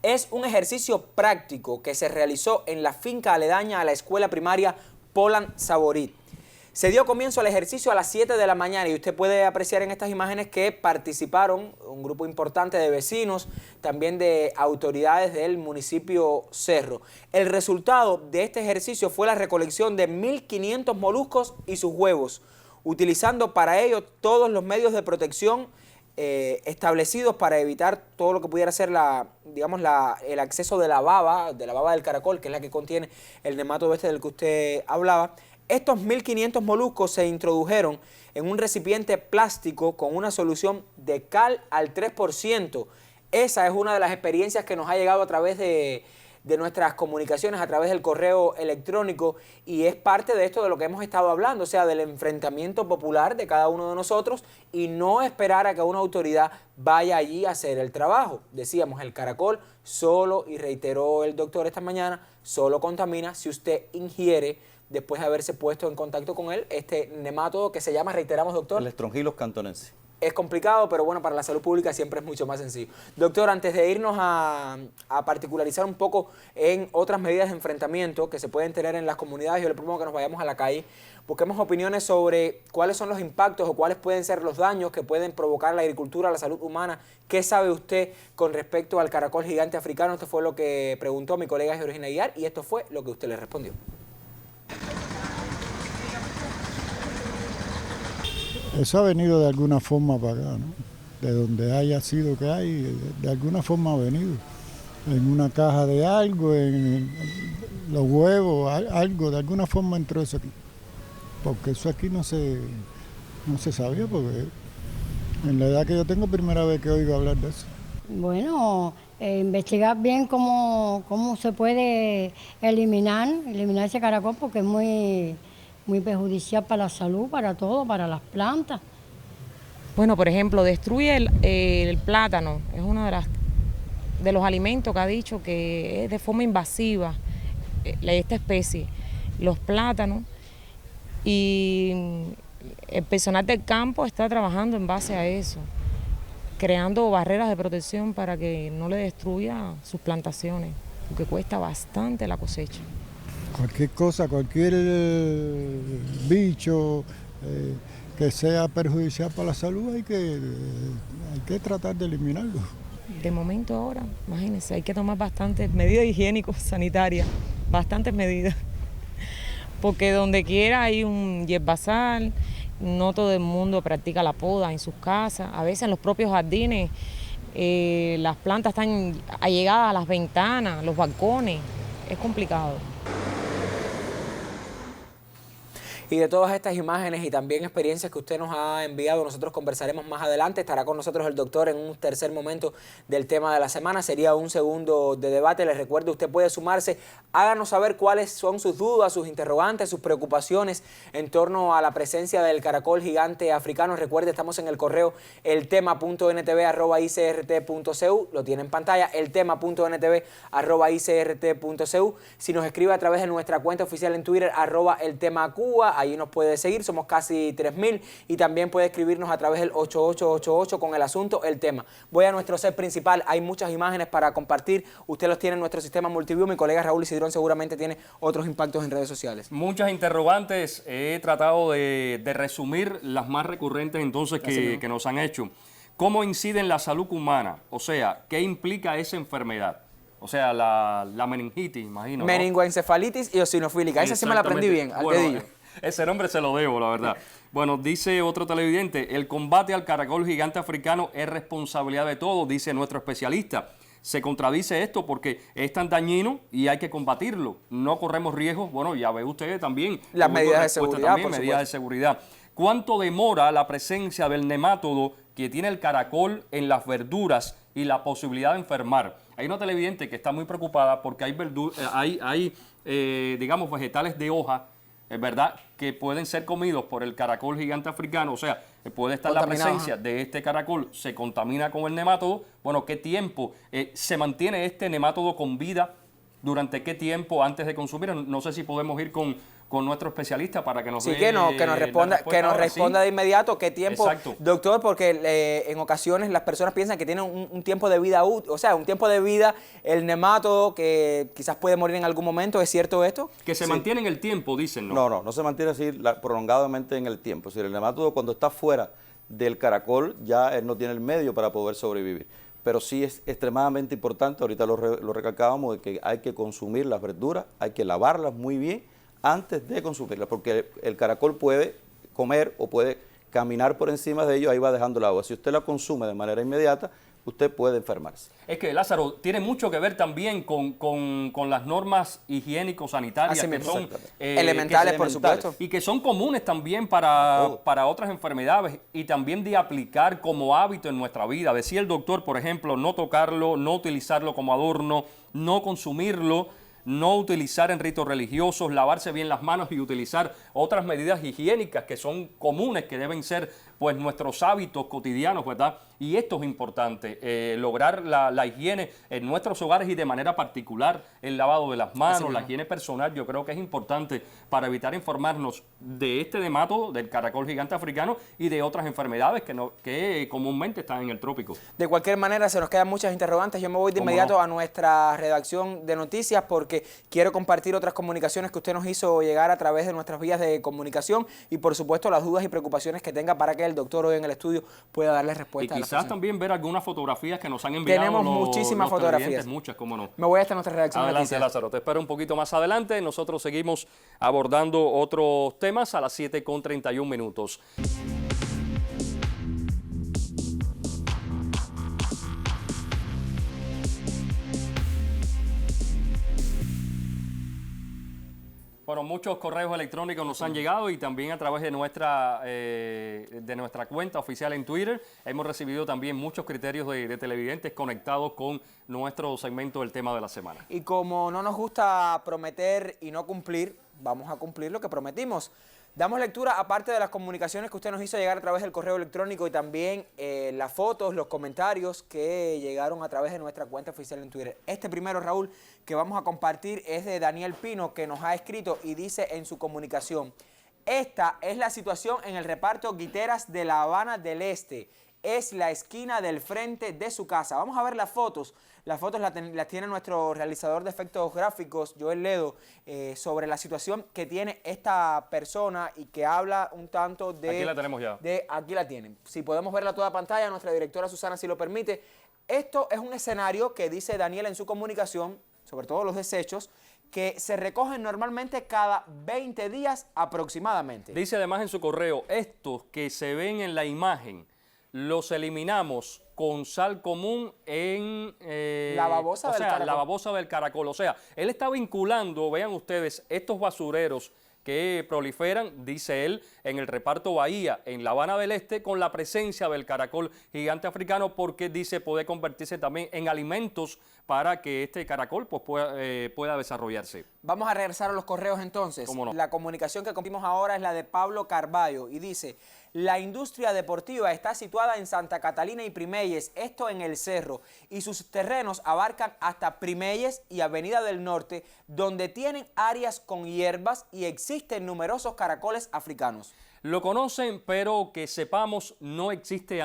Es un ejercicio práctico que se realizó en la finca aledaña a la escuela primaria Polan Saborit. Se dio comienzo al ejercicio a las 7 de la mañana y usted puede apreciar en estas imágenes que participaron un grupo importante de vecinos, también de autoridades del municipio Cerro. El resultado de este ejercicio fue la recolección de 1.500 moluscos y sus huevos, utilizando para ello todos los medios de protección establecidos para evitar todo lo que pudiera ser el acceso de la baba del caracol, que es la que contiene el nematodo este del que usted hablaba. Estos 1.500 moluscos se introdujeron en un recipiente plástico con una solución de cal al 3%. Esa es una de las experiencias que nos ha llegado a través de nuestras comunicaciones, a través del correo electrónico, y es parte de esto de lo que hemos estado hablando, o sea, del enfrentamiento popular de cada uno de nosotros y no esperar a que una autoridad vaya allí a hacer el trabajo. Decíamos, el caracol solo, y reiteró el doctor esta mañana, solo contamina si usted ingiere, después de haberse puesto en contacto con él, este nematodo que se llama, reiteramos, doctor, el Strongylos cantonensis. Es complicado, pero bueno, para la salud pública siempre es mucho más sencillo. Doctor, antes de irnos a particularizar un poco en otras medidas de enfrentamiento que se pueden tener en las comunidades, yo le propongo que nos vayamos a la calle, busquemos opiniones sobre cuáles son los impactos o cuáles pueden ser los daños que pueden provocar la agricultura, la salud humana. ¿Qué sabe usted con respecto al caracol gigante africano? Esto fue lo que preguntó mi colega Georgina Aguiar y esto fue lo que usted le respondió. Eso ha venido de alguna forma para acá, ¿no? De donde haya sido que hay, de alguna forma ha venido. En una caja de algo, en los huevos, algo, de alguna forma entró eso aquí. Porque eso aquí no se sabía, porque en la edad que yo tengo, primera vez que oigo hablar de eso. Bueno, investigar bien cómo se puede eliminar ese caracol, porque es muy perjudicial para la salud, para todo, para las plantas. Bueno, por ejemplo, destruye el plátano, es uno de los alimentos que ha dicho que es de forma invasiva esta especie, los plátanos, y el personal del campo está trabajando en base a eso, creando barreras de protección para que no le destruya sus plantaciones, porque cuesta bastante la cosecha. Cualquier cosa, cualquier bicho que sea perjudicial para la salud hay que tratar de eliminarlo. De momento ahora, imagínense, hay que tomar bastantes medidas higiénicas, sanitarias, bastantes medidas, porque donde quiera hay un yerbazal, no todo el mundo practica la poda en sus casas, a veces en los propios jardines las plantas están allegadas a las ventanas, los balcones, es complicado. Y de todas estas imágenes y también experiencias que usted nos ha enviado, nosotros conversaremos más adelante. Estará con nosotros el doctor en un tercer momento del tema de la semana. Sería un segundo de debate. Les recuerdo, usted puede sumarse. Háganos saber cuáles son sus dudas, sus interrogantes, sus preocupaciones en torno a la presencia del caracol gigante africano. Recuerde, estamos en el correo eltema.ntv@icrt.cu. Lo tiene en pantalla, eltema.ntv@icrt.cu. Si nos escribe a través de nuestra cuenta oficial en Twitter, @eltemacuba. Ahí nos puede seguir, somos casi 3.000, y también puede escribirnos a través del 8888 con el asunto El Tema. Voy a nuestro set principal, hay muchas imágenes para compartir, usted los tiene en nuestro sistema multiview, mi colega Raúl Isidrón seguramente tiene otros impactos en redes sociales. Muchas interrogantes, he tratado de resumir las más recurrentes entonces que nos han hecho. ¿Cómo incide en la salud humana? O sea, ¿qué implica esa enfermedad? O sea, la meningitis, imagino. Meningoencefalitis y eosinofílica. Esa sí me la aprendí bien, al dedillo. Ese nombre se lo debo, la verdad. Bueno, dice otro televidente, el combate al caracol gigante africano es responsabilidad de todos, dice nuestro especialista. Se contradice esto porque es tan dañino y hay que combatirlo. No corremos riesgos, bueno, ya ve usted también. Las medidas de seguridad, también, medidas de seguridad. ¿Cuánto demora la presencia del nemátodo que tiene el caracol en las verduras y la posibilidad de enfermar? Hay una televidente que está muy preocupada porque hay digamos, vegetales de hoja, ¿verdad?, que pueden ser comidos por el caracol gigante africano, o sea, puede estar la presencia de este caracol, se contamina con el nemátodo. Bueno, ¿qué tiempo se mantiene este nemátodo con vida? ¿Durante qué tiempo antes de consumir? No sé si podemos ir con nuestro especialista para que nos dé que nos responda de inmediato qué tiempo. Exacto. Doctor, porque en ocasiones las personas piensan que tienen un tiempo de vida útil, o sea, un tiempo de vida el nemátodo que quizás puede morir en algún momento. ¿Es cierto esto? Que se mantiene en el tiempo, dicen, ¿no? No se mantiene así prolongadamente en el tiempo. Es decir, el nemátodo cuando está fuera del caracol ya él no tiene el medio para poder sobrevivir. Pero sí es extremadamente importante, ahorita lo recalcábamos, de que hay que consumir las verduras, hay que lavarlas muy bien antes de consumirlas, porque el caracol puede comer o puede caminar por encima de ellos, ahí va dejando el agua. Si usted la consume de manera inmediata, usted puede enfermarse. Es que, Lázaro, tiene mucho que ver también con las normas higiénico-sanitarias que son elementales, por supuesto. Y que son comunes también para otras enfermedades y también de aplicar como hábito en nuestra vida. Decía el doctor, por ejemplo, no tocarlo, no utilizarlo como adorno, no consumirlo, no utilizar en ritos religiosos, lavarse bien las manos y utilizar otras medidas higiénicas que son comunes, que deben ser pues nuestros hábitos cotidianos, ¿verdad? Y esto es importante, lograr la higiene en nuestros hogares y de manera particular el lavado de las manos, la higiene personal. Yo creo que es importante para evitar enfermarnos de este nemátodo, del caracol gigante africano y de otras enfermedades que comúnmente están en el trópico. De cualquier manera, se nos quedan muchas interrogantes. Yo me voy de inmediato a nuestra redacción de noticias porque quiero compartir otras comunicaciones que usted nos hizo llegar a través de nuestras vías de comunicación y, por supuesto, las dudas y preocupaciones que tenga para que el doctor hoy en el estudio pueda darle respuesta. Y quizás también ver algunas fotografías que nos han enviado. Tenemos muchísimas fotografías. Muchas, cómo no. Me voy hasta nuestra redacción de noticias. Adelante, Lázaro. Te espero un poquito más adelante. Nosotros seguimos abordando otros temas a las 7:31. Bueno, muchos correos electrónicos nos han llegado y también a través de nuestra cuenta oficial en Twitter hemos recibido también muchos criterios de televidentes conectados con nuestro segmento del tema de la semana. Y como no nos gusta prometer y no cumplir, vamos a cumplir lo que prometimos. Damos lectura, aparte de las comunicaciones que usted nos hizo llegar a través del correo electrónico y también las fotos, los comentarios que llegaron a través de nuestra cuenta oficial en Twitter. Este primero, Raúl, que vamos a compartir es de Daniel Pino, que nos ha escrito y dice en su comunicación: esta es la situación en el reparto Guiteras de La Habana del Este. Es la esquina del frente de su casa. Vamos a ver las fotos. Las fotos las tiene nuestro realizador de efectos gráficos, Joel Ledo, sobre la situación que tiene esta persona y que habla un tanto de... Aquí la tenemos ya. Aquí la tienen. Si podemos verla toda pantalla, nuestra directora Susana si lo permite. Esto es un escenario que dice Daniel en su comunicación, sobre todo los desechos, que se recogen normalmente cada 20 días aproximadamente. Dice además en su correo, estos que se ven en la imagen, los eliminamos con sal común en la babosa del caracol. O sea, él está vinculando, vean ustedes, estos basureros que proliferan, dice él, en el reparto Bahía, en La Habana del Este, con la presencia del caracol gigante africano, porque dice puede convertirse también en alimentos para que este caracol pues, pueda desarrollarse. Vamos a regresar a los correos entonces. ¿Cómo no? La comunicación que compartimos ahora es la de Pablo Carballo y dice: la industria deportiva está situada en Santa Catalina y Primeyes, esto en el Cerro, y sus terrenos abarcan hasta Primeyes y Avenida del Norte, donde tienen áreas con hierbas y existen numerosos caracoles africanos. Lo conocen, pero que sepamos, no existe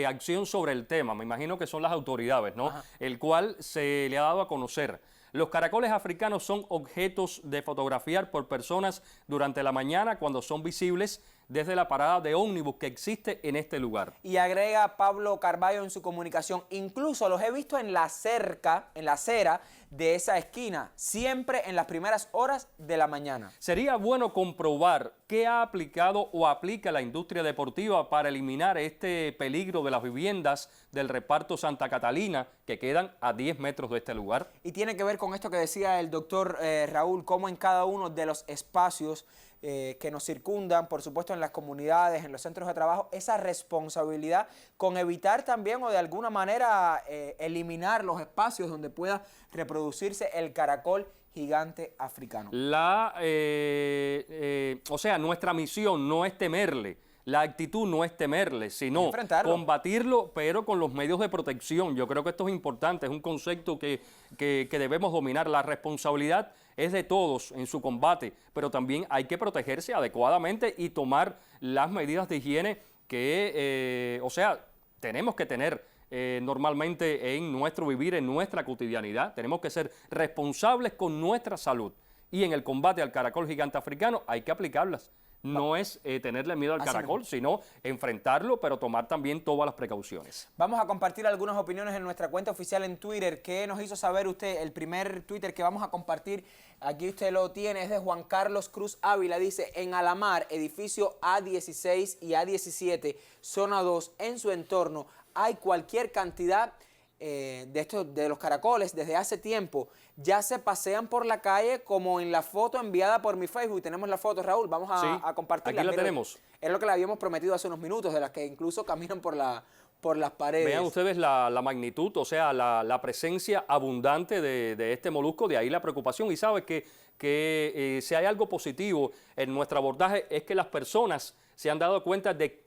acción sobre el tema. Me imagino que son las autoridades, ¿no? Ajá. El cual se le ha dado a conocer. Los caracoles africanos son objetos de fotografiar por personas durante la mañana cuando son visibles desde la parada de ómnibus que existe en este lugar. Y agrega Pablo Carballo en su comunicación, incluso los he visto en la acera de esa esquina, siempre en las primeras horas de la mañana. Sería bueno comprobar qué ha aplicado o aplica la industria deportiva para eliminar este peligro de las viviendas del reparto Santa Catalina que quedan a 10 metros de este lugar. Y tiene que ver con esto que decía el doctor Raúl, cómo en cada uno de los espacios que nos circundan, por supuesto en las comunidades, en los centros de trabajo, esa responsabilidad con evitar también o de alguna manera eliminar los espacios donde pueda reproducirse el caracol gigante africano. O sea, nuestra misión no es temerle. La actitud no es temerle, sino combatirlo, pero con los medios de protección. Yo creo que esto es importante, es un concepto que debemos dominar. La responsabilidad es de todos en su combate, pero también hay que protegerse adecuadamente y tomar las medidas de higiene que, tenemos que tener normalmente en nuestro vivir, en nuestra cotidianidad. Tenemos que ser responsables con nuestra salud. Y en el combate al caracol gigante africano hay que aplicarlas. No es tenerle miedo al caracol, sino enfrentarlo, pero tomar también todas las precauciones. Vamos a compartir algunas opiniones en nuestra cuenta oficial en Twitter. ¿Qué nos hizo saber usted? El primer Twitter que vamos a compartir, aquí usted lo tiene, es de Juan Carlos Cruz Ávila. Dice, en Alamar, edificio A16 y A17, zona 2, en su entorno, hay cualquier cantidad de los caracoles desde hace tiempo. Ya se pasean por la calle como en la foto enviada por mi Facebook. Tenemos la foto, Raúl, vamos a compartirla. Aquí la tenemos. Es lo que le habíamos prometido hace unos minutos, de las que incluso caminan por las paredes. Vean ustedes la magnitud, o sea, la presencia abundante de este molusco, de ahí la preocupación. Y sabes que si hay algo positivo en nuestro abordaje es que las personas se han dado cuenta de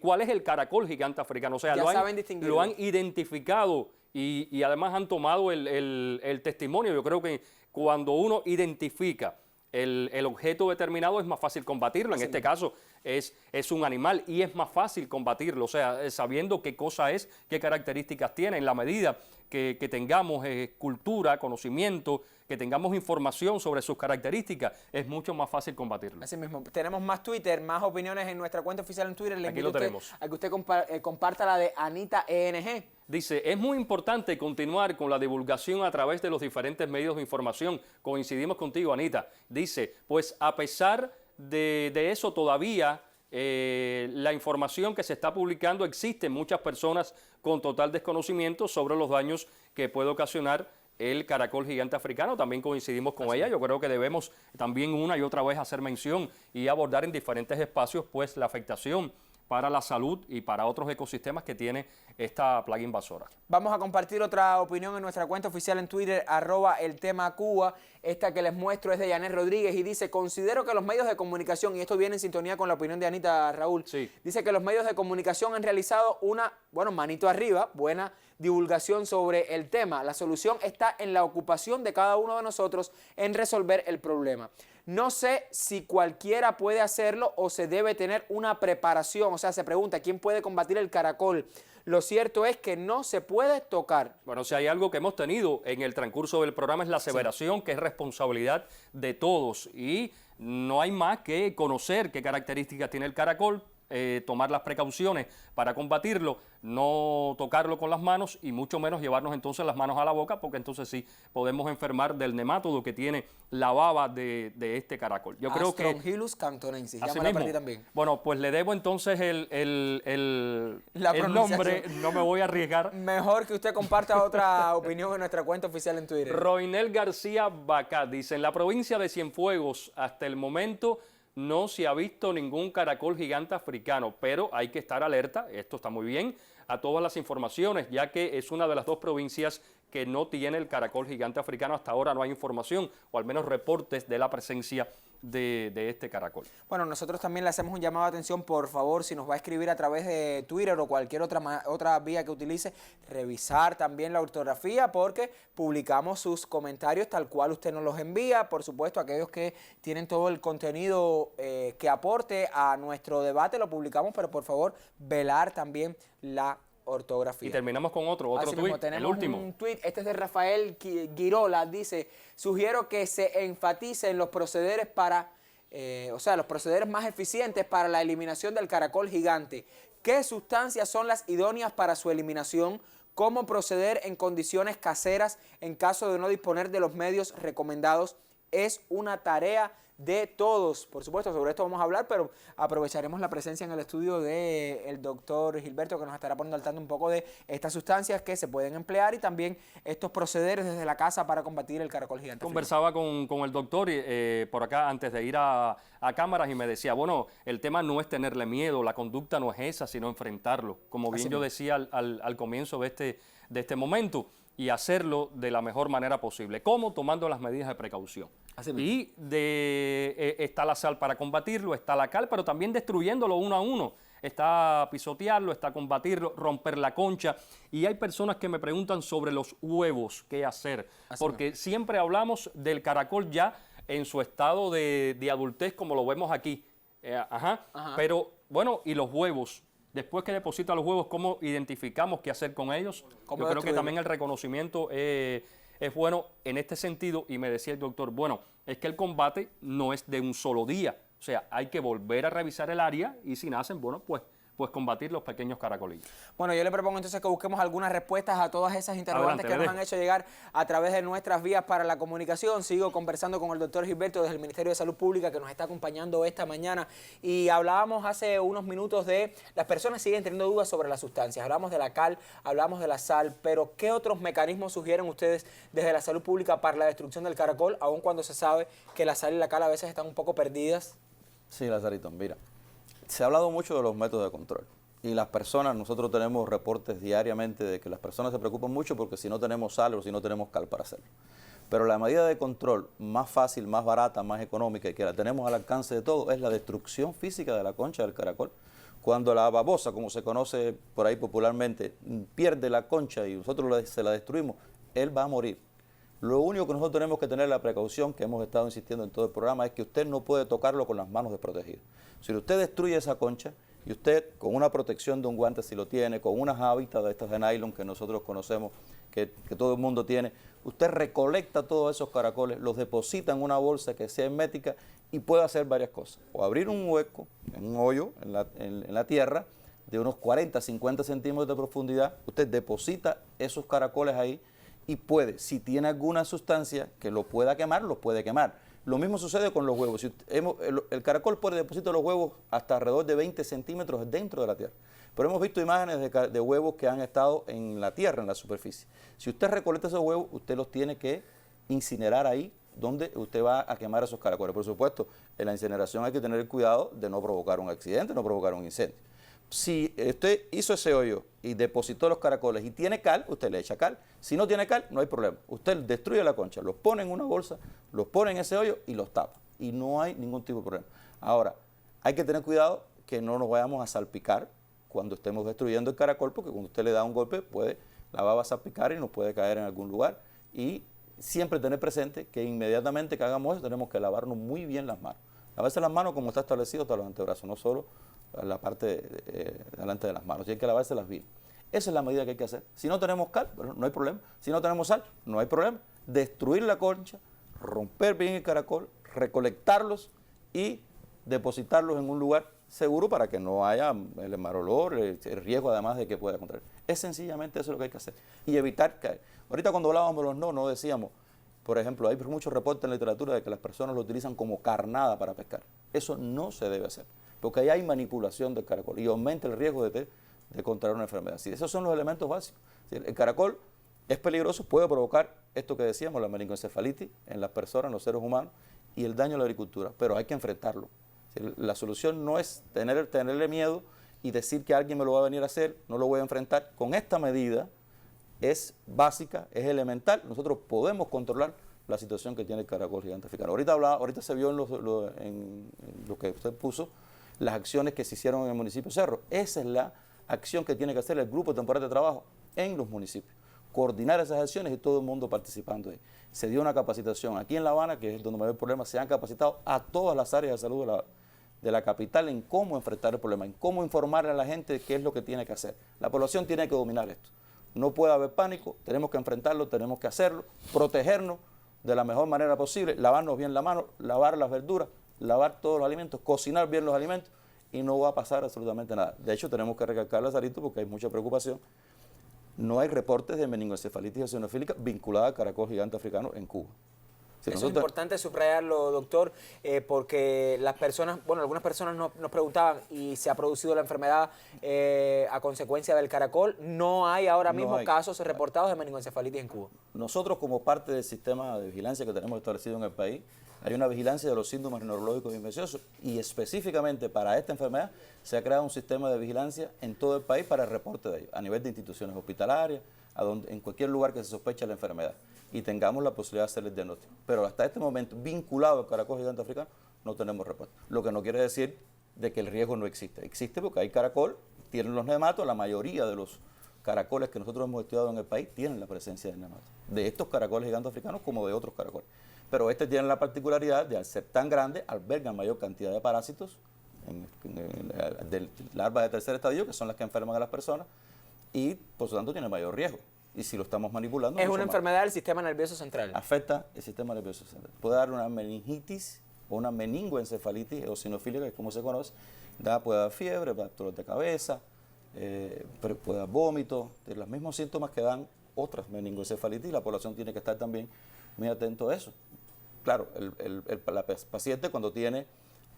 cuál es el caracol gigante africano. O sea, lo han identificado y además han tomado el testimonio. Yo creo que cuando uno identifica el objeto determinado es más fácil combatirlo. En este caso es un animal y es más fácil combatirlo, o sea, sabiendo qué cosa es, qué características tiene. En la medida que tengamos cultura, conocimiento, que tengamos información sobre sus características, es mucho más fácil combatirlo. Así mismo. Tenemos más Twitter, más opiniones en nuestra cuenta oficial en Twitter. Aquí lo tenemos. A que usted comparta la de Anita ENG. Dice, es muy importante continuar con la divulgación a través de los diferentes medios de información. Coincidimos contigo, Anita. Dice, pues a pesar de eso todavía la información que se está publicando, existen muchas personas con total desconocimiento sobre los daños que puede ocasionar el caracol gigante africano. También coincidimos con ella. Yo creo que debemos también una y otra vez hacer mención y abordar en diferentes espacios pues la afectación para la salud y para otros ecosistemas que tiene esta plaga invasora. Vamos a compartir otra opinión en nuestra cuenta oficial en Twitter, @eltemacuba. Esta que les muestro es de Yanet Rodríguez y dice, considero que los medios de comunicación, y esto viene en sintonía con la opinión de Anita, Raúl, dice que los medios de comunicación han realizado una, manito arriba, buena divulgación sobre el tema. La solución está en la ocupación de cada uno de nosotros en resolver el problema. No sé si cualquiera puede hacerlo o se debe tener una preparación. O sea, se pregunta, ¿quién puede combatir el caracol? Lo cierto es que no se puede tocar. Bueno, si hay algo que hemos tenido en el transcurso del programa es la aseveración, que es responsabilidad de todos. Y no hay más que conocer qué características tiene el caracol, tomar las precauciones para combatirlo, no tocarlo con las manos y mucho menos llevarnos entonces las manos a la boca, porque entonces sí podemos enfermar del nemátodo que tiene la baba de este caracol. Yo creo que Astrongylus cantonensis, ya me la perdí también. Bueno, pues le debo entonces el nombre, no me voy a arriesgar. Mejor que usted comparta otra opinión en nuestra cuenta oficial en Twitter. Roinel García Bacá dice, en la provincia de Cienfuegos hasta el momento no se ha visto ningún caracol gigante africano, pero hay que estar alerta, esto está muy bien, a todas las informaciones, ya que es una de las dos provincias que no tiene el caracol gigante africano. Hasta ahora no hay información, o al menos reportes de la presencia de este caracol. Bueno, nosotros también le hacemos un llamado de atención, por favor, si nos va a escribir a través de Twitter o cualquier otra vía que utilice, revisar también la ortografía, porque publicamos sus comentarios tal cual usted nos los envía. Por supuesto, aquellos que tienen todo el contenido que aporte a nuestro debate lo publicamos, pero por favor, velar también la ortografía. Y terminamos con otro tuit, el último. Un tuit, este es de Rafael Girola, dice, sugiero que se enfatice en los procederes para o sea, los procederes más eficientes para la eliminación del caracol gigante. ¿Qué sustancias son las idóneas para su eliminación? ¿Cómo proceder en condiciones caseras en caso de no disponer de los medios recomendados? Es una tarea de todos. Por supuesto, sobre esto vamos a hablar, pero aprovecharemos la presencia en el estudio del doctor Gilberto, que nos estará poniendo al tanto un poco de estas sustancias que se pueden emplear y también estos procederes desde la casa para combatir el caracol gigante. Conversaba con el doctor por acá antes de ir a cámaras y me decía, bueno, el tema no es tenerle miedo, la conducta no es esa, sino enfrentarlo. Como bien yo decía al comienzo de este momento, y hacerlo de la mejor manera posible. ¿Cómo? Tomando las medidas de precaución. Y está la sal para combatirlo, está la cal, pero también destruyéndolo uno a uno. Está pisotearlo, está combatirlo, romper la concha. Y hay personas que me preguntan sobre los huevos, qué hacer. Porque siempre hablamos del caracol ya en su estado de adultez, como lo vemos aquí. Pero, bueno, ¿y los huevos? Después que deposita los huevos, ¿cómo identificamos qué hacer con ellos? Yo creo que también el reconocimiento es bueno en este sentido. Y me decía el doctor, bueno, es que el combate no es de un solo día. O sea, hay que volver a revisar el área y si nacen, bueno, pues combatir los pequeños caracolillos. Bueno, yo le propongo entonces que busquemos algunas respuestas a todas esas interrogantes que nos han hecho llegar a través de nuestras vías para la comunicación. Sigo conversando con el doctor Gilberto desde el Ministerio de Salud Pública, que nos está acompañando esta mañana, y hablábamos hace unos minutos de las personas siguen teniendo dudas sobre las sustancias. Hablamos de la cal, hablamos de la sal, pero ¿qué otros mecanismos sugieren ustedes desde la salud pública para la destrucción del caracol, aun cuando se sabe que la sal y la cal a veces están un poco perdidas? Sí, Lazarito, mira. Se ha hablado mucho de los métodos de control y las personas, nosotros tenemos reportes diariamente de que las personas se preocupan mucho porque si no tenemos sal o si no tenemos cal para hacerlo. Pero la medida de control más fácil, más barata, más económica y que la tenemos al alcance de todo es la destrucción física de la concha del caracol. Cuando la babosa, como se conoce por ahí popularmente, pierde la concha y nosotros se la destruimos, él va a morir. Lo único que nosotros tenemos que tener la precaución, que hemos estado insistiendo en todo el programa, es que usted no puede tocarlo con las manos desprotegidas. Si usted destruye esa concha y usted con una protección de un guante si lo tiene, con unas hábitats de estas de nylon que nosotros conocemos, que todo el mundo tiene, usted recolecta todos esos caracoles, los deposita en una bolsa que sea hermética y puede hacer varias cosas. O abrir un hueco, un hoyo en la tierra de unos 40, 50 centímetros de profundidad, usted deposita esos caracoles ahí y puede, si tiene alguna sustancia que lo pueda quemar, lo puede quemar. Lo mismo sucede con los huevos. Si el caracol puede depositar los huevos hasta alrededor de 20 centímetros dentro de la tierra. Pero hemos visto imágenes de huevos que han estado en la tierra, en la superficie. Si usted recolecta esos huevos, usted los tiene que incinerar ahí, donde usted va a quemar esos caracoles. Por supuesto, en la incineración hay que tener cuidado de no provocar un accidente, no provocar un incendio. Si usted hizo ese hoyo y depositó los caracoles y tiene cal, usted le echa cal. Si no tiene cal, no hay problema. Usted destruye la concha, los pone en una bolsa, los pone en ese hoyo y los tapa. Y no hay ningún tipo de problema. Ahora, hay que tener cuidado que no nos vayamos a salpicar cuando estemos destruyendo el caracol, porque cuando usted le da un golpe, la va a salpicar y nos puede caer en algún lugar. Y siempre tener presente que inmediatamente que hagamos eso, tenemos que lavarnos muy bien las manos. Lavarse las manos como está establecido hasta los antebrazos, no solo la parte delante de las manos, y hay que lavárselas bien. Esa es la medida que hay que hacer. Si no tenemos cal, bueno, no hay problema. Si no tenemos sal, no hay problema. Destruir la concha, romper bien el caracol, recolectarlos y depositarlos en un lugar seguro para que no haya el mal olor, el riesgo además de que pueda contraer. Es sencillamente eso lo que hay que hacer. Y evitar caer. Ahorita cuando hablábamos de los no decíamos, por ejemplo, hay muchos reportes en la literatura de que las personas lo utilizan como carnada para pescar. Eso no se debe hacer, porque ahí hay manipulación del caracol y aumenta el riesgo de contraer una enfermedad. Si esos son los elementos básicos. El caracol es peligroso, puede provocar esto que decíamos, la meningoencefalitis en las personas, en los seres humanos, y el daño a la agricultura, pero hay que enfrentarlo. La solución no es tenerle miedo y decir que alguien me lo va a venir a hacer, no lo voy a enfrentar. Con esta medida es básica, es elemental, nosotros podemos controlar la situación que tiene el caracol gigante africano. Ahorita se vio en lo que usted puso, las acciones que se hicieron en el municipio Cerro. Esa es la acción que tiene que hacer el grupo temporal de trabajo en los municipios. Coordinar esas acciones y todo el mundo participando ahí. Se dio una capacitación aquí en La Habana, que es donde mayor problema, se han capacitado a todas las áreas de salud de la capital en cómo enfrentar el problema, en cómo informarle a la gente qué es lo que tiene que hacer. La población tiene que dominar esto. No puede haber pánico, tenemos que enfrentarlo, tenemos que hacerlo, protegernos de la mejor manera posible, lavarnos bien la mano, lavar las verduras, lavar todos los alimentos, cocinar bien los alimentos y no va a pasar absolutamente nada. De hecho, tenemos que recalcarle a Sarito porque hay mucha preocupación. No hay reportes de meningoencefalitis eosinofílica vinculada al caracol gigante africano en Cuba. Eso es importante subrayarlo, doctor, porque las personas, bueno, algunas personas nos preguntaban y se ha producido la enfermedad a consecuencia del caracol. No hay ahora mismo casos reportados de meningoencefalitis en Cuba. Nosotros, como parte del sistema de vigilancia que tenemos establecido en el país, hay una vigilancia de los síntomas neurológicos infecciosos y específicamente para esta enfermedad se ha creado un sistema de vigilancia en todo el país para el reporte de ellos, a nivel de instituciones hospitalarias, en cualquier lugar que se sospeche la enfermedad y tengamos la posibilidad de hacer el diagnóstico. Pero hasta este momento, vinculado al caracol gigante africano, no tenemos reporte. Lo que no quiere decir de que el riesgo no existe. Existe porque hay caracol, tienen los nematos, la mayoría de los caracoles que nosotros hemos estudiado en el país tienen la presencia del nemato. De estos caracoles gigantes africanos como de otros caracoles. Pero este tiene la particularidad de, al ser tan grande, albergan mayor cantidad de parásitos, de larvas de tercer estadio, que son las que enferman a las personas, y por lo tanto tiene mayor riesgo. Y si lo estamos manipulando... Es una enfermedad del sistema nervioso central. Afecta el sistema nervioso central. Puede dar una meningitis o una meningoencefalitis eosinofílica, que es como se conoce. Puede dar fiebre, puede dar dolor de cabeza, puede dar vómito, de los mismos síntomas que dan otras meningoencefalitis, y la población tiene que estar también muy atento a eso. Claro, la paciente cuando tiene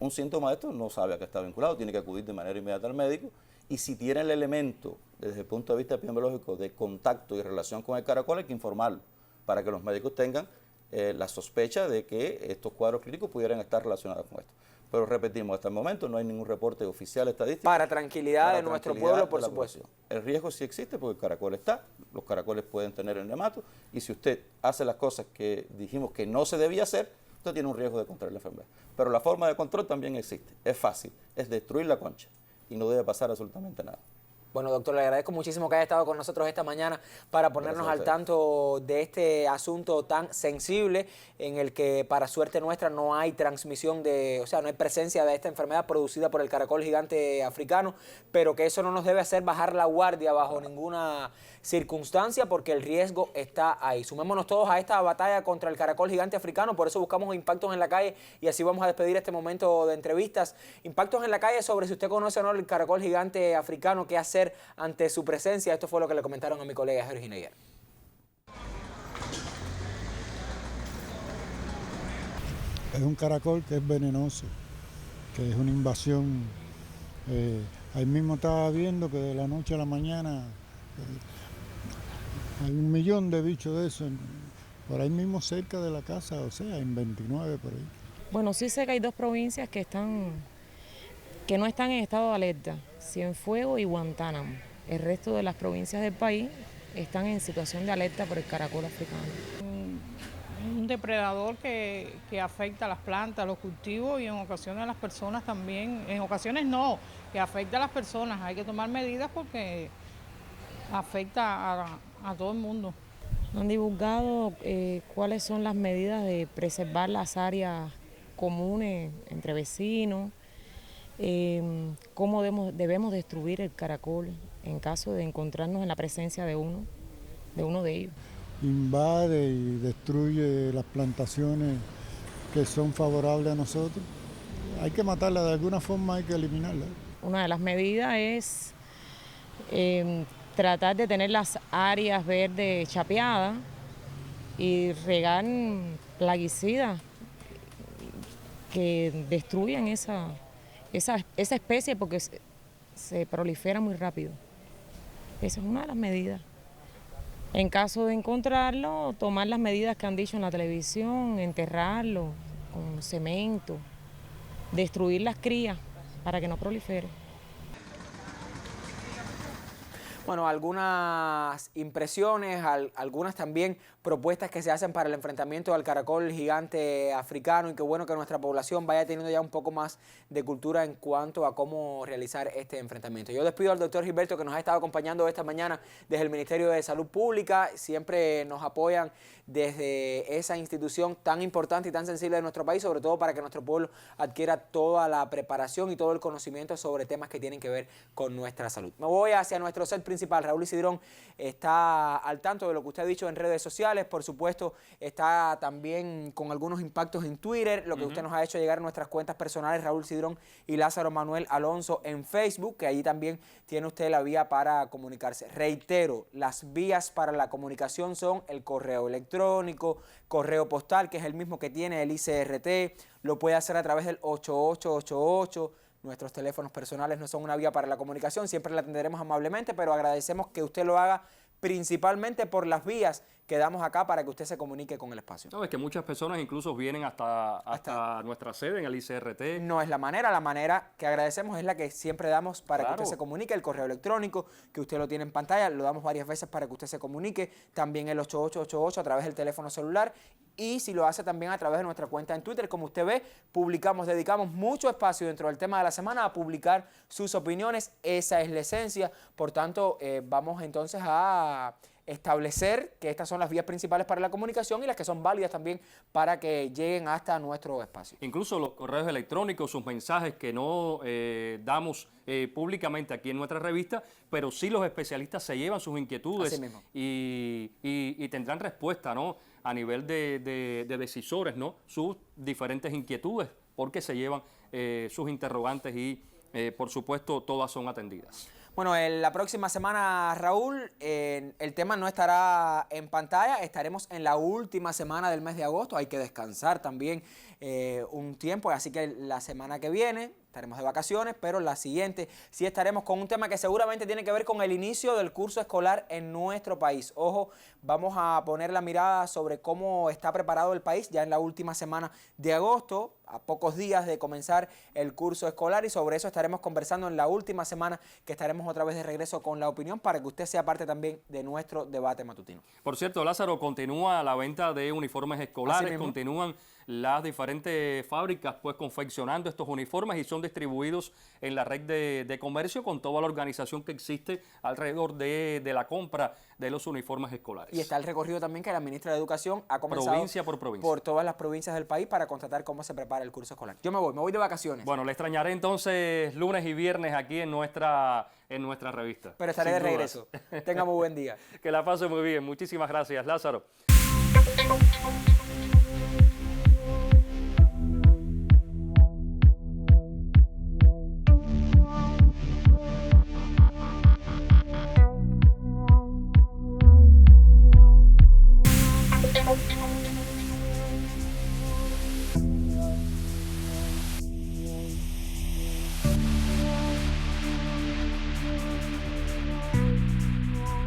un síntoma de esto no sabe a qué está vinculado, tiene que acudir de manera inmediata al médico, y si tiene el elemento desde el punto de vista epidemiológico de contacto y relación con el caracol, hay que informarlo para que los médicos tengan la sospecha de que estos cuadros clínicos pudieran estar relacionados con esto. Pero repetimos, hasta el momento no hay ningún reporte oficial estadístico. Para tranquilidad de nuestro pueblo, por supuesto. El riesgo sí existe porque el caracol está, los caracoles pueden tener el nemato, y si usted hace las cosas que dijimos que no se debía hacer, usted tiene un riesgo de contraer la enfermedad. Pero la forma de control también existe, es fácil, es destruir la concha y no debe pasar absolutamente nada. Bueno, doctor, le agradezco muchísimo que haya estado con nosotros esta mañana para ponernos al tanto de este asunto tan sensible en el que, para suerte nuestra, no hay transmisión no hay presencia de esta enfermedad producida por el caracol gigante africano, pero que eso no nos debe hacer bajar la guardia bajo ninguna circunstancia porque el riesgo está ahí. Sumémonos todos a esta batalla contra el caracol gigante africano, por eso buscamos Impactos en la Calle y así vamos a despedir este momento de entrevistas. Impactos en la Calle sobre si usted conoce o no el caracol gigante africano, qué hacer ante su presencia. Esto fue lo que le comentaron a mi colega Jorge Neyer. Es un caracol que es venenoso, que es una invasión. Ahí mismo estaba viendo que de la noche a la mañana hay 1 millón de bichos de esos por ahí mismo cerca de la casa, o sea, en 29 por ahí. Bueno, sí sé que hay 2 provincias que no están en estado de alerta, Cienfuegos y Guantánamo. El resto de las provincias del país están en situación de alerta por el caracol africano. Un depredador que afecta a las plantas, a los cultivos y en ocasiones a las personas también. En ocasiones no, que afecta a las personas. Hay que tomar medidas porque afecta a todo el mundo. Han divulgado cuáles son las medidas de preservar las áreas comunes entre vecinos, cómo debemos destruir el caracol en caso de encontrarnos en la presencia de uno de ellos. Invade y destruye las plantaciones que son favorables a nosotros. Hay que matarlas, de alguna forma hay que eliminarlas. Una de las medidas es tratar de tener las áreas verdes chapeadas y regar plaguicidas que destruyan esa especie porque se prolifera muy rápido. Esa es una de las medidas. En caso de encontrarlo, tomar las medidas que han dicho en la televisión, enterrarlo con cemento, destruir las crías para que no prolifere. Bueno, algunas impresiones, algunas también propuestas que se hacen para el enfrentamiento al caracol gigante africano, y qué bueno que nuestra población vaya teniendo ya un poco más de cultura en cuanto a cómo realizar este enfrentamiento. Yo despido al doctor Gilberto, que nos ha estado acompañando esta mañana desde el Ministerio de Salud Pública. Siempre nos apoyan desde esa institución tan importante y tan sensible de nuestro país, sobre todo para que nuestro pueblo adquiera toda la preparación y todo el conocimiento sobre temas que tienen que ver con nuestra salud. Me voy hacia nuestro set principal principal. Raúl Isidrón está al tanto de lo que usted ha dicho en redes sociales, por supuesto está también con algunos impactos en Twitter, lo que usted nos ha hecho llegar a nuestras cuentas personales, Raúl Isidrón y Lázaro Manuel Alonso en Facebook, que allí también tiene usted la vía para comunicarse. Reitero, las vías para la comunicación son el correo electrónico, correo postal, que es el mismo que tiene el ICRT, lo puede hacer a través del 8888. Nuestros teléfonos personales no son una vía para la comunicación, siempre la atenderemos amablemente, pero agradecemos que usted lo haga principalmente por las vías que damos acá para que usted se comunique con el espacio. No, es que muchas personas incluso vienen hasta nuestra sede en el ICRT. No es la manera que agradecemos es la que siempre damos para que usted se comunique, el correo electrónico, que usted lo tiene en pantalla, lo damos varias veces para que usted se comunique, también el 8888 a través del teléfono celular, y si lo hace también a través de nuestra cuenta en Twitter. Como usted ve, dedicamos mucho espacio dentro del tema de la semana a publicar sus opiniones, esa es la esencia, por tanto vamos entonces a establecer que estas son las vías principales para la comunicación y las que son válidas también para que lleguen hasta nuestro espacio. Incluso los correos electrónicos, sus mensajes que no damos públicamente aquí en nuestra revista, pero sí los especialistas se llevan sus inquietudes y tendrán respuesta, ¿no?, a nivel de decisores, ¿no?, sus diferentes inquietudes, porque se llevan sus interrogantes y, por supuesto, todas son atendidas. Bueno, la próxima semana, Raúl, el tema no estará en pantalla, estaremos en la última semana del mes de agosto, hay que descansar también un tiempo, así que la semana que viene estaremos de vacaciones, pero la siguiente sí estaremos con un tema que seguramente tiene que ver con el inicio del curso escolar en nuestro país. Ojo, vamos a poner la mirada sobre cómo está preparado el país ya en la última semana de agosto, a pocos días de comenzar el curso escolar, y sobre eso estaremos conversando en la última semana, que estaremos otra vez de regreso con la opinión para que usted sea parte también de nuestro debate matutino. Por cierto, Lázaro, continúa la venta de uniformes escolares, continúan las diferentes fábricas pues confeccionando estos uniformes y son distribuidos en la red de comercio con toda la organización que existe alrededor de la compra de los uniformes escolares. Y está el recorrido también que la ministra de Educación ha comenzado provincia por provincia, por todas las provincias del país para constatar cómo se prepara el curso escolar. Yo me voy de vacaciones. Bueno, le extrañaré entonces lunes y viernes aquí en nuestra revista. Pero estaré de regreso. Tenga muy buen día. Que la pase muy bien. Muchísimas gracias, Lázaro.